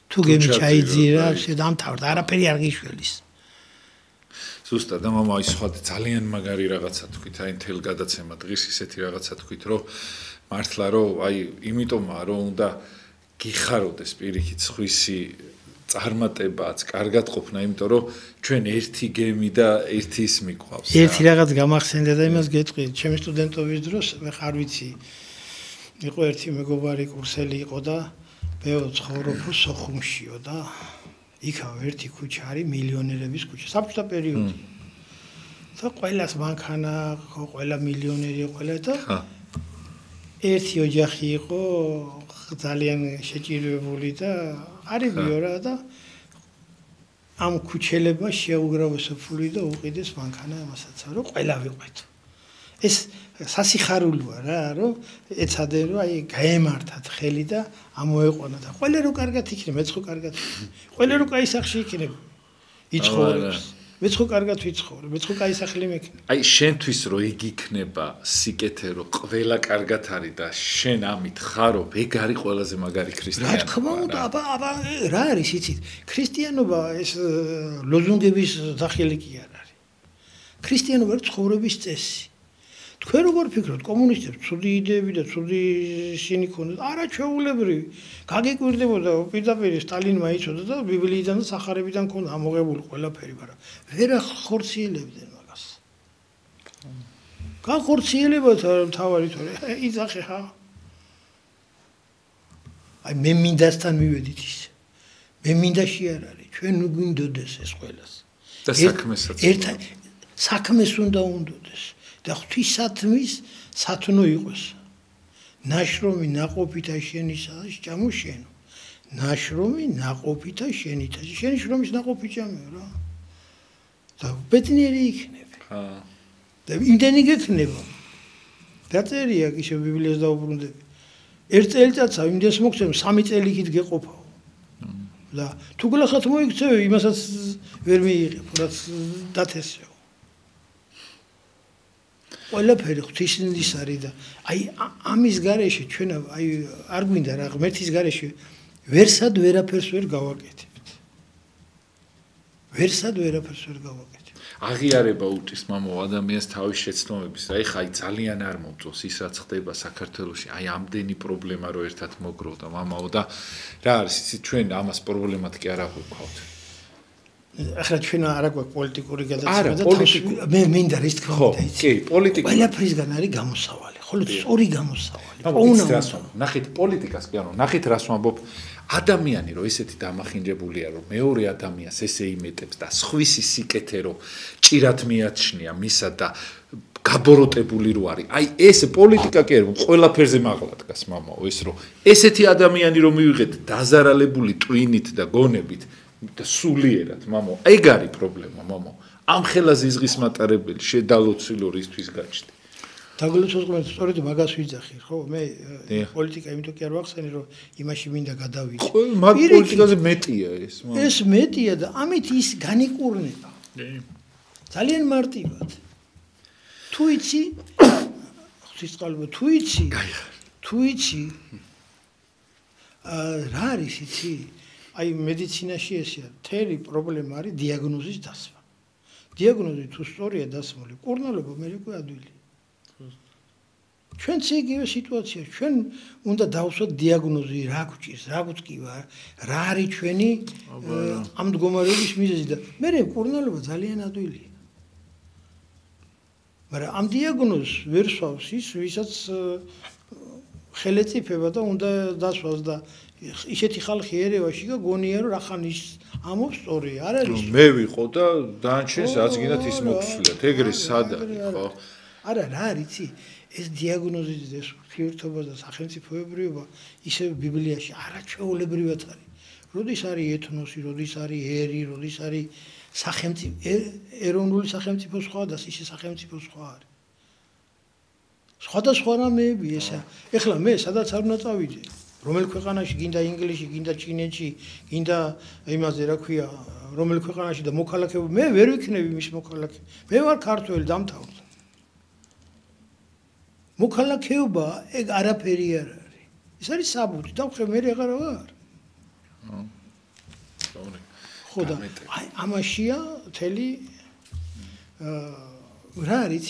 თუ გემი ჩაიძირა, შედამთავრდა, არაფერი არ გიშველის. ზუსტად და მამა ის სხვა ძალიან მაგარი რაღაცა თქვით, აი თელ გადაცემა დღის ისეთი რაღაცა თქვით, რომ მართლა რომ აი იმიტომაა რომ უნდა გიხაროდეს პირიქით სხვისი წარმატებაც, კარგად ყოფნა, იმიტომ რომ ჩვენ ერთი გემი და ერთი ის მიყვავს. ერთი რაღაც გამახსენდა და იმას გეტყვი, ჩემი სტუდენტობის დროს მე ხარ ვიცი იყო ერთი მეგობარი კურსელი იყო და მეო ცხოვრობ სოხუმშიო და იქა ერთი ქუჩა არის მილიონერების ქუჩა, საბჭოთა პერიოდი. და ყველას მანქანა, ყველა მილიონერი ყველა და ერთი ოჯახი იყო ძალიან შეჭირვებული და არიბიო რა და ამ ქუჩელება შეუგრავეს ფული და უყიდეს მანქანა ამასაც რომ ყველა ვიყვეთ. ეს სასიხარულოა რა რომ ეცადენ რომ აი გაემართათ ხელი და ამოეყონა და ყველა რო კარგად იქნება მეც ხო კარგად ყველა რო კაი სახში იქნება იცხოვრებს მეც ხო კარგად ვიცხოვრებ მეც ხო კაი სახლი მექნება აი შენთვის რო იქ იქნება სიკეთე რო ყველა კარგად არის და შენ ამით ხარო ეგ არის ყველაზე მაგარი ქრისტიანობა რა თქმა უნდა აბა რა არის იცით ქრისტიანობა ეს ლოზუნგების სახელი კი არ არის ქრისტიანობა ცხოვრების წესი თქვენ როგორ ფიქრობთ კომუნისტებს ცუდი იდეები და ცუდი ისინი ქონდათ არა ჩვეულებრივი გაგიკვირდებოდა პირდაპირ სტალინმა იცოდა და ბიბლიიდან და სახარებიდან ქონდა ამოღებული ყველაფერი მაგრამ ვერ ახორციელებდნენ მაგას გახორციელებათ თავარი თორე იძახე ხა აი მე მინდასთან მივედით ის მე მინდაში არ არის ჩვენ გვინდოდეს ეს ყველას და საქმესაც ერთად საქმეს უნდა უნდოდეს და ღვთისათმის სათნო იყოს. ნაშრომი ნაყოფითა შენისა ჭამუშენო. ნაშრომი ნაყოფითა შენითა. შენი შრომის ნაყოფი ჭამეო რა. და ბედნიერი იქნები. და იმდენი გექნება. დაწერია ისე ბიბლიას დაუბრუნდები. ერთ წელიწადსა იმდეს მოგცემ 3 წელი იქით გეყოფაო. და თუ გლახათ მოიქცევი იმასაც ვერ მიიღებ, რაც დათესეო. ყველაფერი ღვთისმის არის და აი ამის გარეშე ჩვენ აი არ გვინდა რა ღმერთის გარეშე ვერსად ვერაფერს ვერ გავაკეთებთ. ვერსად ვერაფერს ვერ გავაკეთებთ. აღიარება უთის მამო ადამიანს თავის შეცდომების და ეხა აი ძალიან არ მომწონს ის რაც ხდება საქართველოში აი ამდენი პრობლემა რო ერთად მოგროვდა მამაო და რა არის იცი ჩვენ ამას პრობლემად კი არ აღვიქვავთ. ახლა ჩვენ არ აქვს პოლიტიკური გადაცემა და მე მინდა რის თქმა უნდა იცი. კი, პოლიტიკა. ყველაფრისგან არის გამოსავალი. ხოლო სწორი გამოსავალი. ნახეთ პოლიტიკას კი ანუ ნახეთ რას ვამბობ ადამიანი რო ესეთი დამახინჯებულია რომ მეორე ადამიანს ესე იმეტებს და სხვისი სიკეთე რო ჭირად მიაჩნია მისა და გაბოროტებული რო არის. აი ეს პოლიტიკა კი არის ყველაფერზე მაღლა დგას მამაო ეს რო ესეთი ადამიანი რო მივიღეთ დაზარალებული ტვინით და გონებით და სულიერად მამო ეგ არის პრობლემა მამო ამ ხელაზე იზღის მატარებელი შედალოცილო რისთვის გაჩნდი დაგლოცოს სწორედ მაგას ვიძახი ხო მე პოლიტიკა იმიტომ კი არ ვახსენე რომ იმაში მინდა გადავიდე მაგ პოლიტიკაზე მეტია ეს მამო ეს მეტია და ამით ის განიკურნება ძალიან მარტივად თუ იცი ღვთისწყალბო თუ იცი რა არის იცი აი მედიცინაში ესეა თერი პრობლემა არის დიაგნოზის დასმა დიაგნოზი თუ სწორია დასმული კურნალობა მე უკვე ადვილი ჩვენც იგივე სიტუაცია ჩვენ უნდა დავსვათ დიაგნოზი რა გვჭირს რა გვწკივა რა არის ჩვენი ამ მდგომარეობის მიზეზი და მე კურნალობა ძალიან ადვილია მაგრამ ამ დიაგნოზს ვერ სვავს ის, ვისაც ხელეწიფება და უნდა დასვას და ისეთი ხალხი ერევაში გონია რომ რახან ის ამობს სწორია, არ არის. მე ვიყო და დანჩენს რაც გინდათ ის მოგსვლიათ. ეგრე სად არის, ხო? არა, რა არის, იცი? ეს დიაგნოზი და ურთიერთობა და სახელმწიფოებრიობა ისე ბიბლიაში არაჩვეულებრივად არის. როდის არის ეთნოსი, როდის არის ერი, როდის არის სახელმწიფო, ეროვნული სახელმწიფო სხვა და ისე სახელმწიფო სხვა არის. სხვადასხვა რამეები ესა. ეხლა მე სადაც არ უნდა წავიდე. რომელ ქვეყანაში გინდა ინგლისში, გინდა ჩინეთში, გინდა იმაზე რა ქვია, რომელ ქვეყანაში და მოქალაქეობა, მე ვერ ვიქნები მის მოქალაქე. მე ვარ ქართველი დამთავრდა. მოქალაქეობა ეგ არაფერი არ არის. ეს არის საბუთი, დავხე მე აღარ ვარ. ხო და აი ამაშია მთელი რა არის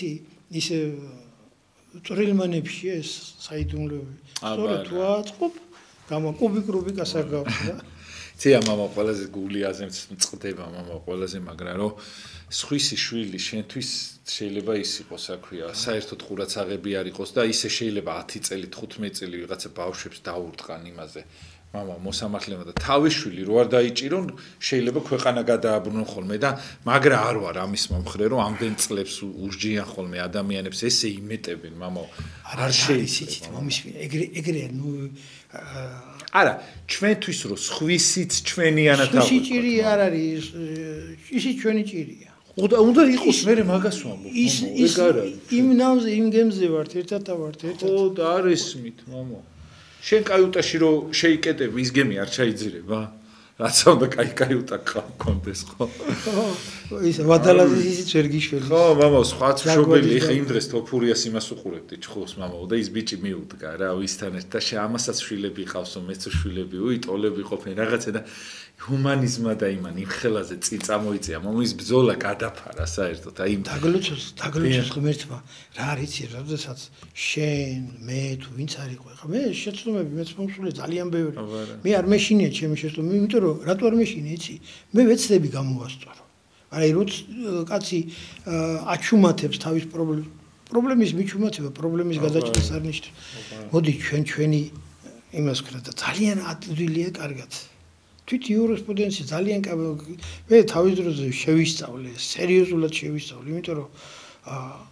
ის წრილმანებში ეს საიდუმლოები. სწორედ თუ აწყობ კუბიკრუბიკას არ გაქვს რა. ცია მამა ყველაზე გული აზემს მწყდება მამა ყველაზე მაგრამ რომ სხვისი შვილი შენთვის შეიძლება ის იყოს რა ქვია საერთოდ ყურაცაღები არ იყოს და ისე შეიძლება 10 წელი 15 წელი ვიღაცა ბავშვებს დაურტყან იმაზე მამა მოსამართლემა და თავის შვილი რო არ დაიჭირონ შეიძლება ქვეყანა გადააბრუნონ ხოლმე და მაგრამ არ ვარ ამის მომხრე რომ ამდენ წლებს ურჯიან ხოლმე ადამიანებს ესე იმეტებენ მამა არ შეიძლება მომისმინე ეგრე ნუ არა ჩვენთვის რო სხვისიც ჩვენიანად აქვს ისი ჭირი არ არის ისი ჩვენი ჭირია უნდა იყოს მე მაგას ვამბობ ის იმ ნავზე იმ გემზე ვართ ერთად ვართ ერთად ხო და არ ესმით მამა შენ კაიუტაში რო შეიკეტები ის გემი არ ჩაიძირება რაც უნდა კაიუტა კონდეს ხო ის ვადალაზის ისიც ვერ გიშველი ხო მამა სხვა მშობელი ხა იმ დღეს თოფურიას იმას უყურებდი ჩხოს მამა და ის ბიჭი მიუდგა რა ვისთან ერთ და ამასაც შვილები ყავსო მეც შვილები ტოლები ყოფენ რაღაცა და ჰუმანიზმა და იმან იმ ხელაზე წამოიწია მომის ბრძოლა გადაფარა საერთოდ აი დაგლოცოს ღმერთმა რა არის როდესაც შენ მე თუ ვინც არის ხო მე შეცდომები მეც მომსული ძალიან ბევრი მე არ მეშინია ჩემი შეცდომები იმიტომ რომ რატო არ მეშინია იცი მე ვეცდები გამოვასწორო აი როც კაცი აჩუმათებს თავის პრობლემის მიჩუმათება პრობლემის გადაჭრას არ ნიშნავს მოდი ჩვენი იმას ვქნა და ძალიან ადვილია კარგად თვით იურისპრუდენცია ძალიან მე თავის დროზე შევისწავლე სერიოზულად შევისწავლე იმიტომ რომ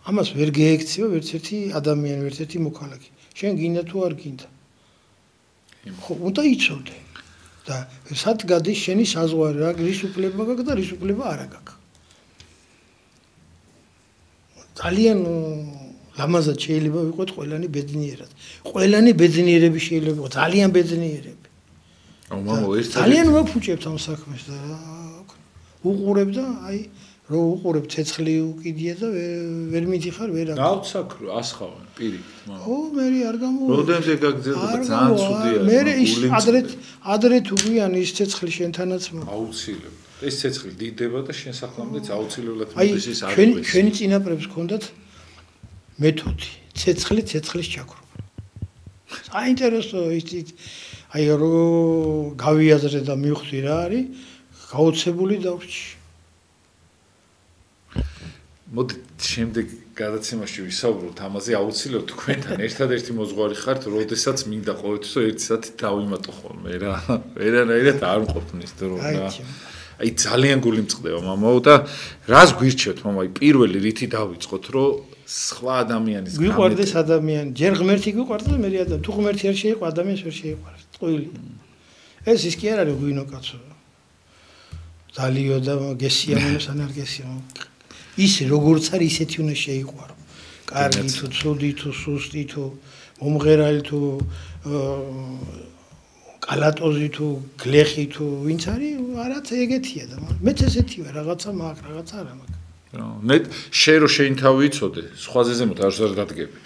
ამას ვერ გეექცევა ერთ-ერთი ადამიანი ერთ-ერთი მოქალაქე შენ გინდა თუ არ გინდა ხო უნდა იცოდე და სად გადის შენი საზღვარი რა რის უფლება გაქვს და რის უფლება არ გაქვს ძალიან ლამაზად შეიძლება ვიყოთ ყველანი ბედნიერად ყველანი ბედნიერები შეიძლება ვიყოთ ძალიან ბედნიერები ძალიან ვაფუჭებთ ამ საქმეს და უყურებ და აი რო უყურებ ცეცხლი უკიდია და ვერ მიდიხარ ვერ აქ გავცაქრო ასხავენ პირიქით მაგრამ ო მე არ გამო როდემდე გაგზელდება ძალიან ცუდია მე ის ადრე თუ გვიან ის ცეცხლი შენთანაც აუცილებლად ეს ცეცხლი დიდდება და შენ საფლამდეც აუცილებლად მოდის ის არ არის ჩვენი წინაპრებს ჰქონდათ მეთოდი ცეცხლის ჩაქრობა საინტერესო ის აი რო გავიაზრე და მივხვდი რა არის გაოცებული დავრჩი მოდი შემდეგ გადაცემაში ვისაუბროთ ამაზე აუცილებლად თქვენთან ერთადერთი მოზღვარი ხართ როდესაც მინდა ყოველთვის ერთი საათი დავიმატო ხოლმე რა ვერანაირად არ მყოფნის დრო რა აი ძალიან გული მწყდება მამაო და რას გვირჩევთ მამა აი პირველი რითი დავიწყოთ რომ სხვა ადამიანის გვიყვარდეს ადამიანი ჯერ ღმერთი გვიყვარდა და მე ადამიანი თუ ღმერთი არ შეიყვა ადამიანს ვერ შეიყვა ტყუილი ეს ის კი არ არის გვინო კაცო დალიო და გესიამოს ან არ გესიამო ის როგორც არის ისეთი უნდა შეიყვარო კარგი თუ ცუდი თუ სუსტი თუ მომღერალი თუ კალატოზი თუ გლეხი თუ ვინც არის არაც ეგეთია და მეც ესეთი ვარ რაღაცა მაქვს რაღაცა არა მაქვს ნე შენ რო შენ თავი იცოდე სხვაზე ზემოთ არ დადგები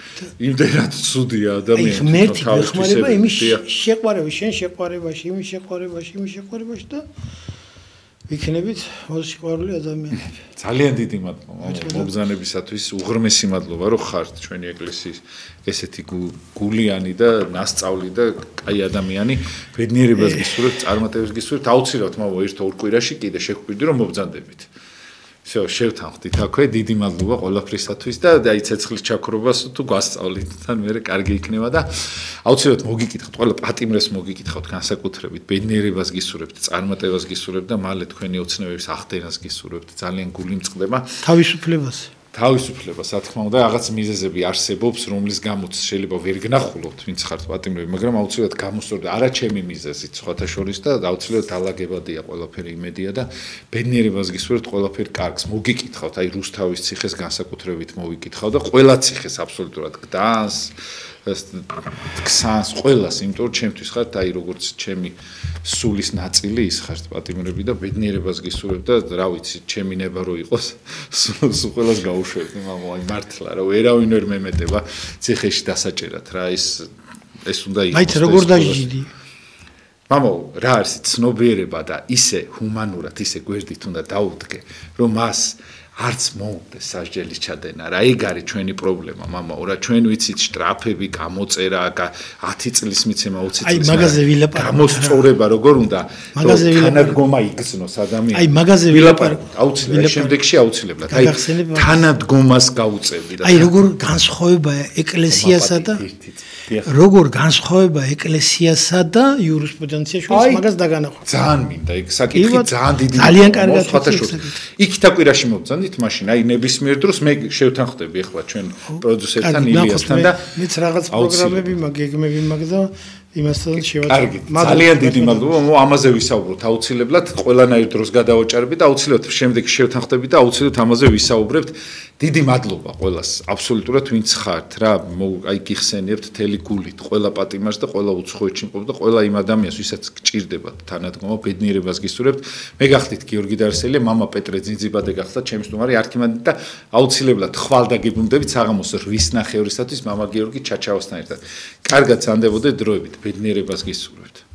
იმდენად ცუდია ადამიანი ღმერთი გეხმარება იმის შეყვარება შენ შეყვარებაში იმის შეყვარებაში და ვიქნებით მოსიყვარული ადამიანები ძალიან დიდი მადლობა მობრძანებისათვის უღრმესი მადლობა რომ ხართ ჩვენი ეკლესიის ესეთი გულიანი და ნასწავლი და კაი ადამიანი ბედნიერებას გისურვებთ წარმატებას გისურვებთ აუცილებლად მამა ერთ ორ კვირაში კიდე შეგხვდები რომ მობრძანდებით всё, შევთანხმდით აქვე, დიდი მადლობა ყველაფრისათვის და აი ცეცხლის ჩაქრობას თუ გვასწავლით, თან მე კარგი იქნება და აუცილებლად მოგიკითხავთ, ყველა პატიმრებს მოგიკითხავთ განსაკუთრებით, ბედნიერებას გისურვებთ, წარმატებას გისურვებთ და მალე თქვენი ოცნებების ახდენას გისურვებთ, ძალიან გული მწყდება. თავისუფლებას. თავისუფლებას, რა თქმა უნდა, რაღაც მიზეზები არსებობს, რომლის გამოც შეიძლება ვერ გნახულობთ, ვინც ხართ პატიმრები, მაგრამ აუცილებლად გამოსწორდა არა ჩემი მიზეზით, სხვათა შორის და აუცილებლად დაალაგებადია ყველაფერი იმედია და ბედნიერებას გისურვებთ ყველაფერი კარგს. მოგიკითხავთ, აი რუსთავის ციხეს განსაკუთრებით მოვიკითხავ და ყველა ციხეს აბსოლუტურად გდანს, ქსანს, ყველას, იმიტომ რომ ჩემთვის ხართ აი როგორც ჩემი სულის ნაწილი ის ხართ პატიმრები და ბედნიერებას გისურვებთ და რა ვიცი, ჩემი ნება რო იყოს, სულ ყველას გაუშვებთ, მამო, აი მართლა რა, ვერავინ ვერ მემეტება ციხეში დასაჭერად რა, ეს უნდა იყოს. აი როგორ დაჟიდი. მამო, რა არის ცნობიერება და ისე ჰუმანურად, ისე გვერდით უნდა დაუდგე, რომ მას არც მოუწეს სასჯელის ჩადენა რა, ეგ არის ჩვენი პრობლემა, მამაო, რა ჩვენ ვიცით შტრაფები, გამოწერა, 10 წლის მიცემა, 20 წლის. აი მაგაზე ვილაპარაკოთ. გამოსწორება როგორ უნდა, თანადგომა იგრძნოს ადამიანს. აი მაგაზე ვილაპარაკოთ. აუცილებლად, შემდეგში აუცილებლად. აი თანადგომას გაუწევდი და აი როგორ განსხვავებაა ეკლესიასა და როგორ განსხვავება ეკლესიასა და იურისპრუდენცია შორის მაგას დაგანახოთ. ძალიან მინდა ეგ საკითხი ძალიან დიდი. ძალიან კარგად იქით აკვირაში მოვძანდით მაშინ აი ნებისმიერ დროს მე შევთანხმდები ახლა ჩვენ პროდიუსერთან ილიასთან და მეც რაღაც პროგრამები მაგ გეგმები მაგ და იმასთან შევაწყო. კარგი, ძალიან დიდი მადლობა, ამაზე ვისაუბროთ აუცილებლად, ყველანაირ დროს გადავაჭარბეთ და აუცილებლად შემდეგ შევთანხმდებით და აუცილებლად ამაზე ვისაუბრებთ. დიდი მადლობა ყველას, აბსოლუტურად ვინც ხართ რა, აი გიხსენიებთ თელი გულით, ყველა პატიმარს და ყველა უცხოეთში მყოფ და ყველა იმ ადამიანს, ვისაც გჭირდებათ თანადგომა, ბედნიერებას გისურვებთ. მე გახდით გიორგი დარსელია, მამა პეტრე ძინძიბადე გახდა ჩემი სტუმარი არქიმანდრიტი და აუცილებლად ხვალ დაგიბრუნდებით საღამოს 8 ნახევრისათვის მამა გიორგი ჩაჩავასთან ერთად. კარგად სანდებოდეთ დროებით, ბედნიერებას გისურვებთ.